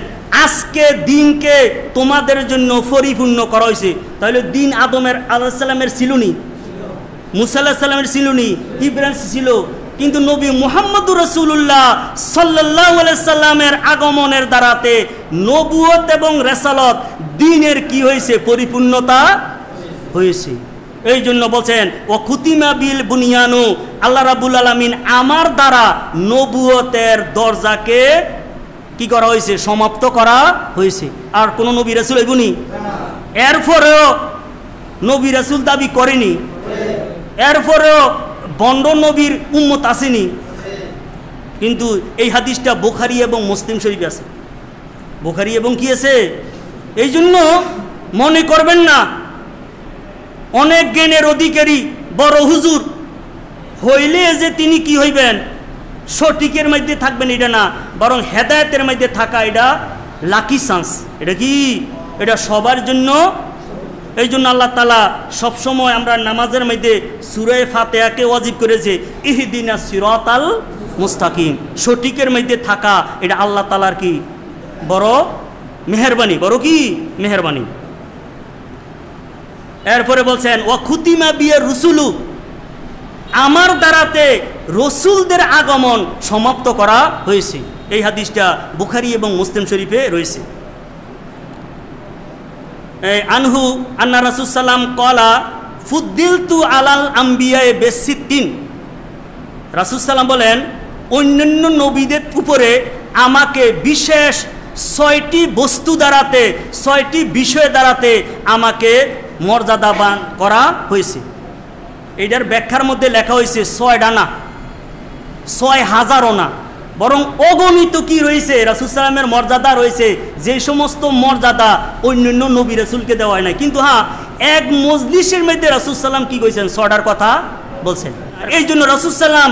আজকে দিনকে তোমাদের জন্য পরিপূর্ণ করা হয়েছে। তাহলে দিন আদমের আলাইহিস সালামের ছিল নি, মুসা আলাইহিস সালামের ছিল নি, ইব্রাহিম ছিল, কিন্তু নবী মুহাম্মদুর রাসূলুল্লাহ সাল্লাল্লাহু আলাইহি সাল্লামের আগমনের দ্বারাতে নবুয়ত এবং রেসালত দ্বীনের কি হয়েছে, পরিপূর্ণতা হয়েছে। এই জন্য বলছেন ও খুতিমা বিল বুনিয়ানু, আল্লাহ রাব্বুল আলামিন আমার দ্বারা নবুয়তের দরজাকে কি করা হয়েছে, সমাপ্ত করা হয়েছে। আর কোন নবী রাসূল হইবনি, এরপরেও নবী রাসূল দাবি করেনি, এরপরেও বন্ড নবীর উম্মত আসেনি, কিন্তু এই হাদিসটা বুখারী এবং মুসলিম শরীফে আছে, বুখারী এবং কি আছে। এই জন্য মনে করবেন না অনেক জ্ঞানের অধিকারী বড় হুজুর হইলে যে তিনি কি হইবেন, সঠিকের মধ্যে থাকবেন, এটা না, বরং হেদায়েতের মধ্যে থাকা এটা লাকি চান্স। এটা কি, এটা সবার জন্য। এই জন্য আল্লাহ তাআলা সবসময় আমরা নামাজের মধ্যে সূরা ফাতিহাকে ওয়াজিব করেছে, ইহদিনাস সিরাতাল মুস্তাকিম, সঠিকের মধ্যে থাকা এটা আল্লাহ তাআলার কি বড় মেহেরবানি, বড় কি মেহেরবানি। এরপরে বলছেন ওয়া খুতিমা বিয়ার রুসুলু, আমার দ্বারাতে রসুলদের আগমন সমাপ্ত করা হয়েছে। এই হাদিসটা বুখারী এবং মুসলিম শরীফে রয়েছে। আনহু আন্না রাসূল সাল্লাম ক্বালা ফুদ্দিলতু আলাল আম্বিয়ায়ে বিসিত্তিন, রাসূল সাল্লাম বলেন অন্যান্য নবীদের উপরে আমাকে বিশেষ ৬টি বস্তু দ্বারাতে, ৬টি বিষয় দ্বারাতে আমাকে মর্যাদাবান করা হয়েছে। এইটার ব্যাখ্যার মধ্যে লেখা হয়েছে ৬টা না, ৬,০০০ও না, বরং অগণিত কি রয়েছে রাসূল সাল্লামের মর্যাদা রয়েছে, যে সমস্ত মর্যাদা অন্যান্য নবী রাসূলকে দেওয়া হয় না। কিন্তু হ্যাঁ, এক মজলিসের মধ্যে রাসূল সাল্লাম কি কইছেন 6টার কথা বলছেন। এই জন্য রাসূল সাল্লাম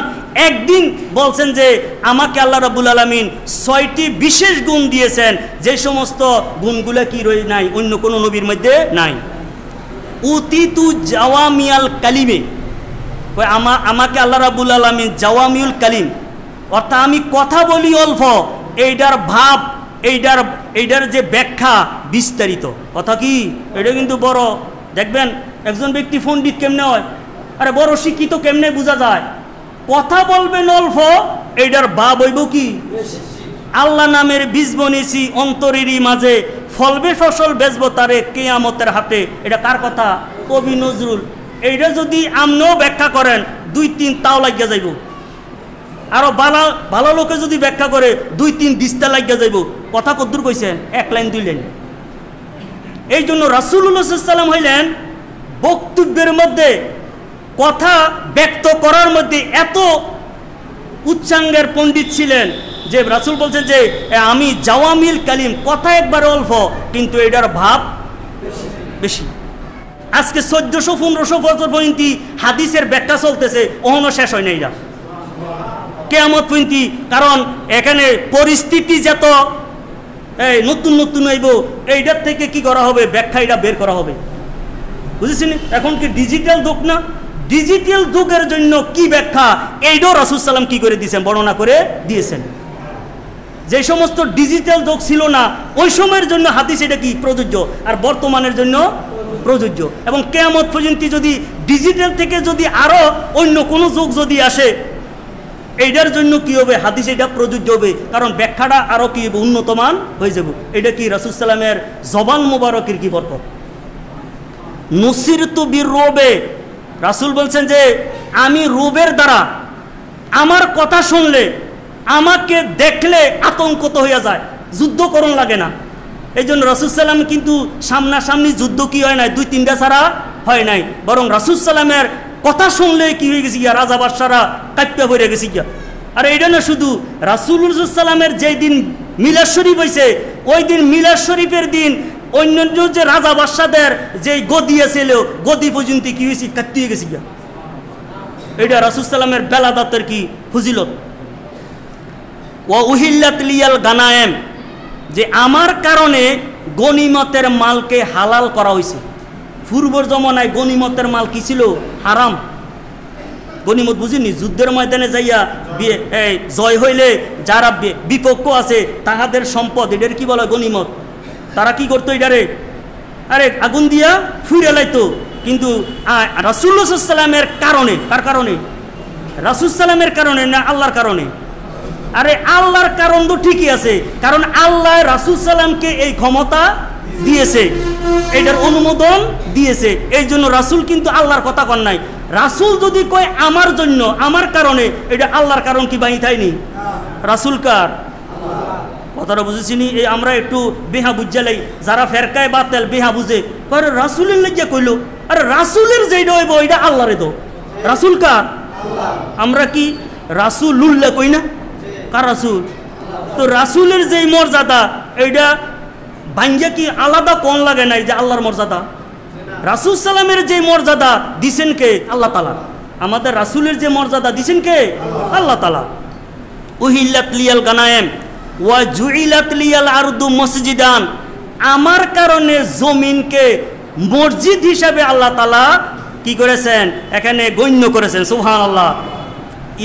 একদিন বলছেন যে আমাকে আল্লাহ রাব্বুল আলামিন 6টি বিশেষ গুণ দিয়েছেন, যে সমস্ত গুণগুলো কি রই নাই অন্য কোনো নবীর মধ্যে নাই। উতিতু জাওয়ামিয়াল কালিমে, আমাকে আল্লাহ রাব্বুল আলামিন জাওয়ামিউল কালিম, অর্থাৎ আমি কথা বলি অল্প, এইটার ভাব এইটার যে ব্যাখ্যা বিস্তারিত। কথা কি এটা কিন্তু বড়, দেখবেন একজন ব্যক্তি পণ্ডিত কেমনে হয়, আরে বড় শিক্ষিত কেমনে বোঝা যায়, কথা বলবেন অল্প, এইটার ভাব হইব কি, আল্লাহ নামের বীজ বনেছি অন্তরেরই মাঝে, ফলবে ফসল বেচবো তারে কিয়ামতের হাতে। এটা কার কথা? কবি নজরুল। এইটা যদি আমনেও ব্যাখ্যা করেন 2-3 তাও লাগিয়া যাইব, আরো ভালো লোকে যদি ব্যাখ্যা করে 2-3 দিস্তা লাগিয়া যাইব। কথা কদ্দুর কইছেন? 1 লাইন 2 লাইন। এই জন্য রাসূলুল্লাহ সাল্লাল্লাহু আলাইহি ওয়াসাল্লাম হইলেন বক্তব্যের মধ্যে, কথা ব্যক্ত করার মধ্যে এত উচ্চাঙ্গের পণ্ডিত ছিলেন যে রাসূল বলছেন যে আমি জাওয়ামিল কালিম, কথা একবার অল্প কিন্তু এটার ভাব বেশি। আজকে 1400-1500 বছর পর্যন্ত হাদিসের ব্যাখ্যা চলতেছে, ওহনো শেষ হয় না এটা কিয়ামত পর্যন্ত। কারণ এখানে পরিস্থিতি যত নতুন নতুন হইব, এইটার থেকে কি করা হবে, ব্যাখ্যা এটা বের করা হবে, বুঝেছেন? এখন কি ডিজিটাল যুগ না? ডিজিটাল যুগের জন্য কি ব্যাখ্যা, এইটাও রাসূল সাল্লাম কি করে দিয়েছেন, বর্ণনা করে দিয়েছেন। যে সমস্ত ডিজিটাল যুগ ছিল না ওই সময়ের জন্য হাদিস এটা কি প্রযোজ্য, আর বর্তমানের জন্য প্রযোজ্য। এবং কিয়ামত পর্যন্ত যদি ডিজিটাল থেকে যদি আরো অন্য কোনো যুগ যদি আসে, এইটার জন্য কি হবে, হাদিস এটা প্রযোজ্য হবে, কারণ ব্যাখ্যাটা আরো কি উন্নতমান হয়ে যাবে। এটা কি রাসূল সাল্লামের জবান মোবারকের কি বরকত। নুসিরতু বিররুবে, রাসূল বলছেন যে আমি রূবের দ্বারা, আমার কথা শুনলে, আমাকে দেখলে আতঙ্কিত হইয়া যায়, যুদ্ধ করণ লাগে না। এই জন্য রাসূল সাল্লাম কিন্তু সামনাসামনি যুদ্ধ কি হয় নাই, 2-3টা ছাড়া হয় নাই, বরং রাসূল সাল্লামের কথা শুনলে কি হয়ে গেছে গিয়া, রাজা বাদশারা কাঁপতে পড়ে গেছে গিয়া। আর এইটা না শুধু, রাসূলুল্লাহ সাল্লামের যেই দিন মিলাদ শরীফ হয়েছে, ওই দিন মিলাদ শরীফের দিন অন্যান্য যে রাজা বাদশাদের যে গদি ছিল, গদি পর্যন্ত কি হয়েছে, কাঁপতে গেছে গিয়া। এটা রাসূল সাল্লামের বেলাদাতের কি ফজিলত। ওয়া উহিল্লাত লিয়াল গানায়েম, যে আমার কারণে গনিমতের মালকে হালাল করা হয়েছে। পূর্বর জমানায় গনিমতের মাল কি ছিল, হারাম। গনিমত বুঝিনি, যুদ্ধের ময়দানে যাইয়া জয় হইলে যারা বিপক্ষ আছে তাহাদের সম্পদ, এটার কি বলে গনিমত। তারা কি করতো, এটারে আরে আগুন দিয়া ফুইরে লাইতো। কিন্তু রাসূলুল্লাহ সাল্লাল্লাহু আলাইহি ওয়াসাল্লামের কারণে, কার কারণে, রাসূল সাল্লামের কারণে না আল্লাহর কারণে? আরে আল্লাহর কারণ তো ঠিকই আছে, কারণ আল্লাহ রাসূল সাল্লামকে এই ক্ষমতা দিয়েছে, এটার অনুমোদন দিয়েছে। এই জন্য রাসূল কিন্তু আল্লাহর কথা কন নাই। রাসূল যদি কয় আমার জন্য, আমার কারণে, এটা আল্লাহর কারণ কি বাই থাইনি, রাসূল কার কথাটা বুঝেছিনি। এই আমরা একটু বেহা বুঝালাই, যারা ফেরকায় বাতেল বেহা বুঝে, পরে রাসূলের লাগিয়া কইলো, আরে রাসূলের যেটা হইব এটা আল্লাহরে তো, রাসূল কার? আমরা কি রাসূলুল্লাহ কই না, কার রাসূল? তো রাসূলের যেই মর্যাদা, এইটা ভাঙ্গিয়া কি আলাদা কোন লাগে নাই যে আল্লাহর মর্যাদা? রাসূল সাল্লামের যে মর্যাদা দিছেন কে? আল্লাহ তাআলা। আমাদের রাসূলের যে মর্যাদা দিছেন কে? আল্লাহ তাআলা। উহিল্লাত লিয়াল গানায়েম ওয়া জুইলাত লিয়াল আরদু মসজিদান, আমার কারণে জমিনকে মসজিদ হিসাবে আল্লাহ তাআলা কি করেছেন, এখানে গণ্য করেছেন। সুবহানাল্লাহ।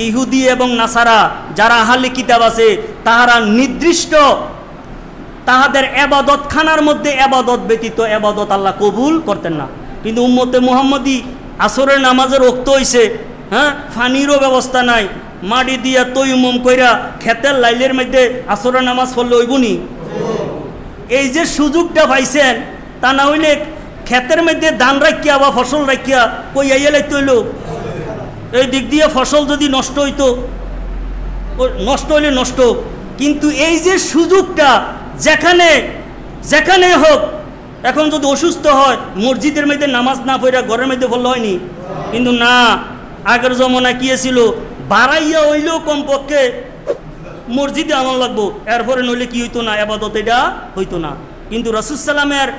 ইহুদি এবং নাসারা যারা আহলে কিতাব আছে, তাহারা নির্দিষ্ট তাহাদের এবাদত খানার মধ্যে এবাদত ব্যতীত এবাদত আল্লাহ কবুল করতেন না। কিন্তু উম্মতে মুহাম্মদী আসরের নামাজের ওক্ত হইছে, হ্যাঁ, পানিরও ব্যবস্থা নাই, মাটি দিয়া তৈমুম কইরা খেতের লাইলের মধ্যে আসরের নামাজ পড়লে হইবনি। এই যে সুযোগটা পাইছেন, তা না হইলে খেতের মধ্যে ধান রাখিয়া বা ফসল রাখিয়া কই আইয়া লাইতে হইল। এই দিক দিয়ে ফসল যদি নষ্ট হইতো, নষ্ট হইলে নষ্ট, কিন্তু এই যে সুযোগটা যেখানে যেখানে হোক, এখন যদি অসুস্থ হয় মসজিদের মধ্যে নামাজ না পড়া ঘরের মধ্যে পড়লে হয়নি। কিন্তু না, আগের জমানা কি ছিল, বাড়াইয়া হইলেও কমপক্ষে মসজিদে আমল লাগবো, এরপরে নইলে কি হইতো না, আবাদত এটা হইতো না। কিন্তু রাসূল সাল্লামের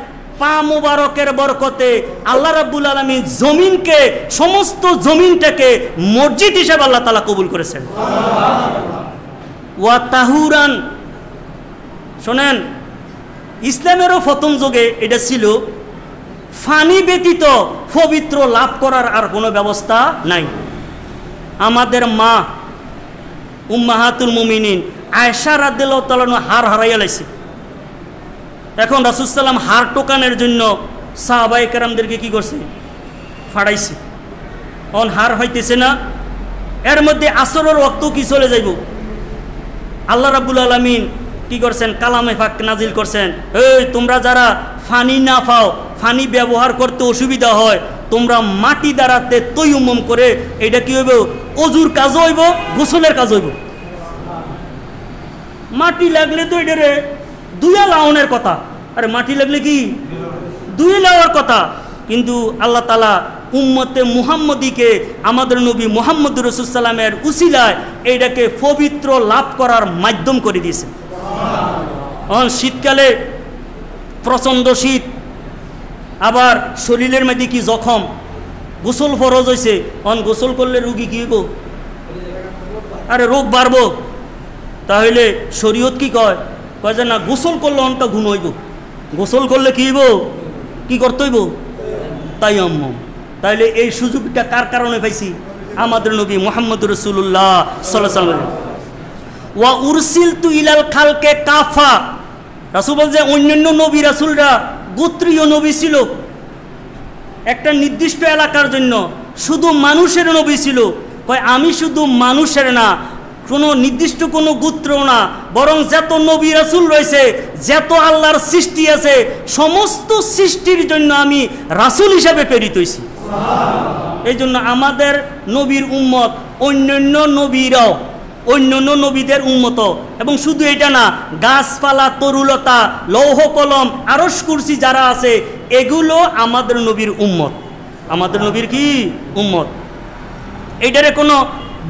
পা মুবারকের বরকতে আল্লাহ রাব্বুল আলামিন জমিনকে, সমস্ত জমিনটাকে মসজিদ হিসেবে আল্লাহ তাআলা কবুল করেছেন। ওয়া তাহুরান, শোনেন, ইসলামেরও প্রথম যুগে এটা ছিল ফানি ব্যতীত পবিত্র লাভ করার আর কোনো ব্যবস্থা নাই। আমাদের মা উম্মাহাতুল মুমিনিন আয়েশা রাদিয়াল্লাহু তাআলা হার হারাইয়া লাইছে। এখন রাসূল সাল্লাম হার টোকানের জন্য সাহাবায়ে কেরামদেরকে কি করছে? ফাড়াইছে। হার হইতেছে না, এর মধ্যে আসরের ওয়াক্ত কি চলে যাইব। আল্লাহ রাব্বুল আলামিন কি করছেন? কালামে পাক নাজিল করছেন, এই তোমরা যারা ফানি না পাও, ফানি ব্যবহার করতে অসুবিধা হয়, তোমরা মাটি দ্বারাতে তৈয়ুম করে এটা কি হইব? অজুর কাজ হইব, গোসলের কাজ হইব। মাটি লাগলে তো এটারে দুইয়া লাউনের কথা, আরে মাটি লাগলে কি দুই লাওয়ার কথা, কিন্তু আল্লাহ তাআলা উম্মতে মুহাম্মদীকে আমাদের নবী মুহাম্মদুর রাসূলুল্লাহ সাল্লামের উসিলায় এইটাকে পবিত্র লাভ করার মাধ্যম করে দিয়েছে। শীতকালে প্রচণ্ড শীত, আবার শরীরের মধ্যে কি জখম, গোসল ফরজ হয়েছে, গোসল করলে রোগী কি হইব? আরে রোগ বাড়বো। তাহলে শরীয়ত কি কয়? কয় যে না, গোসল করলে অনটা গুণ হইব, গোসল করলে কি হইব? কি করতে হইব? তায়াম্মুম। তাইলে এই সুযোগটা কার কারণে পাইছি? আমাদের নবী মুহাম্মদুর রাসূলুল্লাহ সাল্লাল্লাহু আলাইহি ওয়াসাল্লাম। ওয়া উরসিলতু ইলাল খালকে কাফা, রাসূল বলছে অন্যান্য নবী রাসূলরা গোত্রীয় নবী ছিল, একটা নির্দিষ্ট এলাকার জন্য, শুধু মানুষের নবী ছিল। কয় আমি শুধু মানুষের না, কোনো নির্দিষ্ট কোনো গোত্র না, বরং যত নবী রাসূল রয়েছে, যত আল্লাহর সৃষ্টি আছে, সমস্ত সৃষ্টির জন্য আমি রাসূল হিসাবে প্রেরিত হয়েছি। এই জন্য আমাদের নবীর উম্মত অন্যান্য নবীরাও অন্যান্য নবীদের উম্মত। এবং শুধু এটা না, গাছপালা, তরুলতা, লৌহ কলম, আরশ কুরসি যারা আছে, এগুলো আমাদের নবীর উম্মত, আমাদের নবীর কি উম্মত। এইটারে কোনো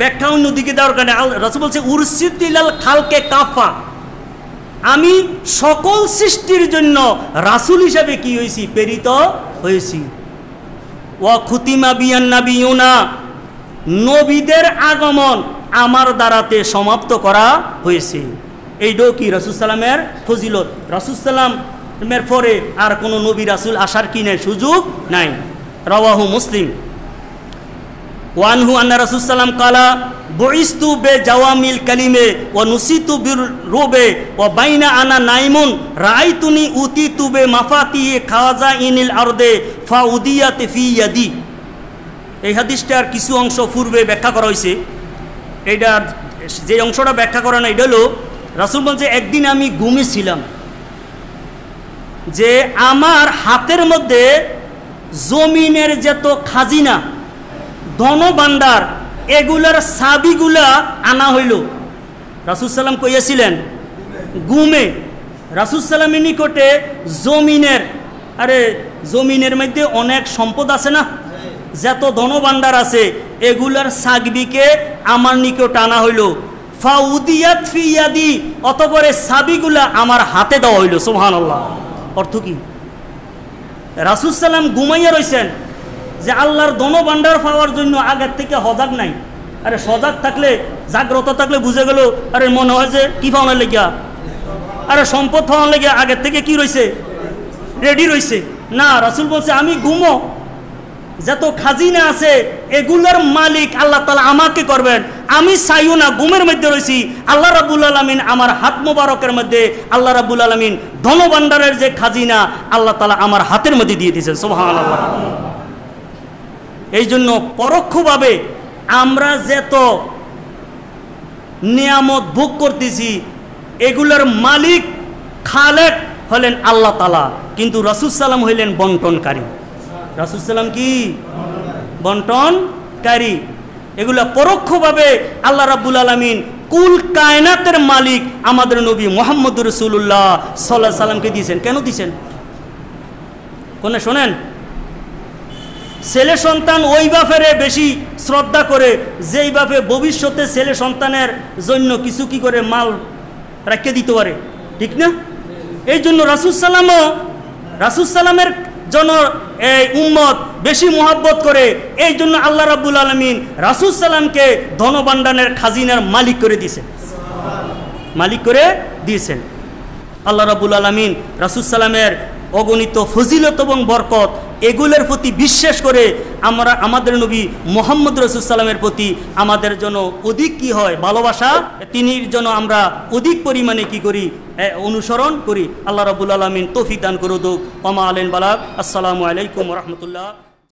ব্যাখ্যা অন্যদিকে দেওয়ার কারণে রাসূল বলছে উরসিলতু ইলাল খালকে কাফা, আমি সকল সৃষ্টির জন্য রাসূল হিসাবে কি হয়েছি? প্রেরিত হয়েছি। ওয়া খুতিমা বিয়ান নাবিয়ুনা, নবীদের আগমন আমার দ্বারাতে সমাপ্ত করা হয়েছে। এইটাও কি রাসূল সাল্লামের ফজিলত। রাসূল সাল্লামের পরে আর কোনো নবী রাসূল আসার কি নাই, সুযোগ নাই। রাওয়াহু মুসলিম। ওয়ানহু আন্না রাসূল সাল্লাম কালা বুইস্তু বে জাওয়ামিল কালিমে ওয়া নুসিতু বির রুবে ওয়া বাইনা আনা নাইমুন রাআইতুনি উতিতু বে মাফাতিহি খাজাইনিল আরদে ফাউদিয়াত ফি ইয়াদি। এই হাদিসটার কিছু অংশ পূর্বে ব্যাখ্যা করা হয়েছে। এইটার যে অংশটা ব্যাখ্যা করা না, এটা হলো রাসূল বলছে একদিন আমি ঘুমিয়েছিলাম, যে আমার হাতের মধ্যে জমিনের যত খাজিনা, ধনভাণ্ডার, এগুলার চাবিগুলা আনা হইল। রাসূল সাল্লাম কইয়াছিলেন ঘুমে, রাসূল সাল্লামের নিকটে জমিনের, আরে জমিনের মধ্যে অনেক সম্পদ আছে না, যত ধনভাণ্ডার আছে, এগুলার চাবিকে আমার নিকট আনা হইল। ফাউদিয়াত ফি ইয়াদি, অতঃপরে চাবিগুলা আমার হাতে দেওয়া হইল। সুবহানাল্লাহ। অর্থ কি? রাসূল সাল্লাম ঘুমাইয়া রইছেন, যে আল্লাহর ধনভাণ্ডার পাওয়ার জন্য আগের থেকে সজাগ নাই। আরে সজাগ থাকলে, জাগ্রত থাকলে বুঝে গেল, আরে মনে হয় যে কি পাওয়ার লেগিয়া, আরে সম্পদ পাওয়ার লেগিয়া আগের থেকে কি রয়েছে? রেডি রয়েছে না। রাসূল বলছে আমি ঘুমো, যত খাজিনা আছে এগুলোর মালিক আল্লাহ তাআলা আমাকে করবেন, আমি চাইও না, ঘুমের মধ্যে রয়েছি। আল্লাহ রাব্বুল আলামিন আমার হাত মোবারকের মধ্যে, আল্লাহ রাব্বুল আলামিন ধনভাণ্ডারের যে খাজিনা আল্লাহ তাআলা আমার হাতের মধ্যে দিয়ে দিয়েছেন। সুবহানাল্লাহ। এই জন্য পরোক্ষভাবে আমরা যত নিয়ামত ভোগ করতেছি, এগুলোর মালিক খালেক হলেন আল্লাহ তাআলা, কিন্তু রাসূল সাল্লাম হইলেন বন্টনকারী। রাসূল সাল্লাম কি বন্টনকারী। এগুলা পরোক্ষভাবে আল্লাহ রাব্বুল আলামিন কুল কায়নাতের মালিক আমাদের নবী মুহাম্মদুর রাসূলুল্লাহ সাল্লাল্লাহু আলাইহি সাল্লামকে দিয়েছেন। কেন দিয়েছেন? কোনে শোনেন, ছেলে সন্তান ওই বাপেরে বেশি শ্রদ্ধা করে যেই বাপে ভবিষ্যতে ছেলে সন্তানের জন্য কিছু কি করে মাল রাখিয়ে দিতে পারে, ঠিক না? এই জন্য রাসূল সাল্লামও রাসূল সাল্লামের জন্য এই উম্মত বেশি মহব্বত করে, এই জন্য আল্লাহ রাব্বুল আলামিন রাসূল সাল্লামকে ধনভাণ্ডারের খাজিনার মালিক করে দিয়েছেন, মালিক করে দিয়েছেন। আল্লাহ রাব্বুল আলামিন রাসূল সাল্লামের অগণিত ফজিলত এবং বরকত এগুলোর প্রতি বিশ্বাস করে আমরা আমাদের নবী মুহাম্মদ রাসূল সাল্লামের প্রতি আমাদের জন্য অধিক কি হয় ভালোবাসা, তিনির জন্য আমরা অধিক পরিমাণে কি করি অনুসরণ করি। আল্লাহ রাব্বুল আলামিন তৌফিক দান করুক। ওমা আলাইনা বালাগ। আসসালামু আলাইকুম ওয়া রাহমাতুল্লাহ।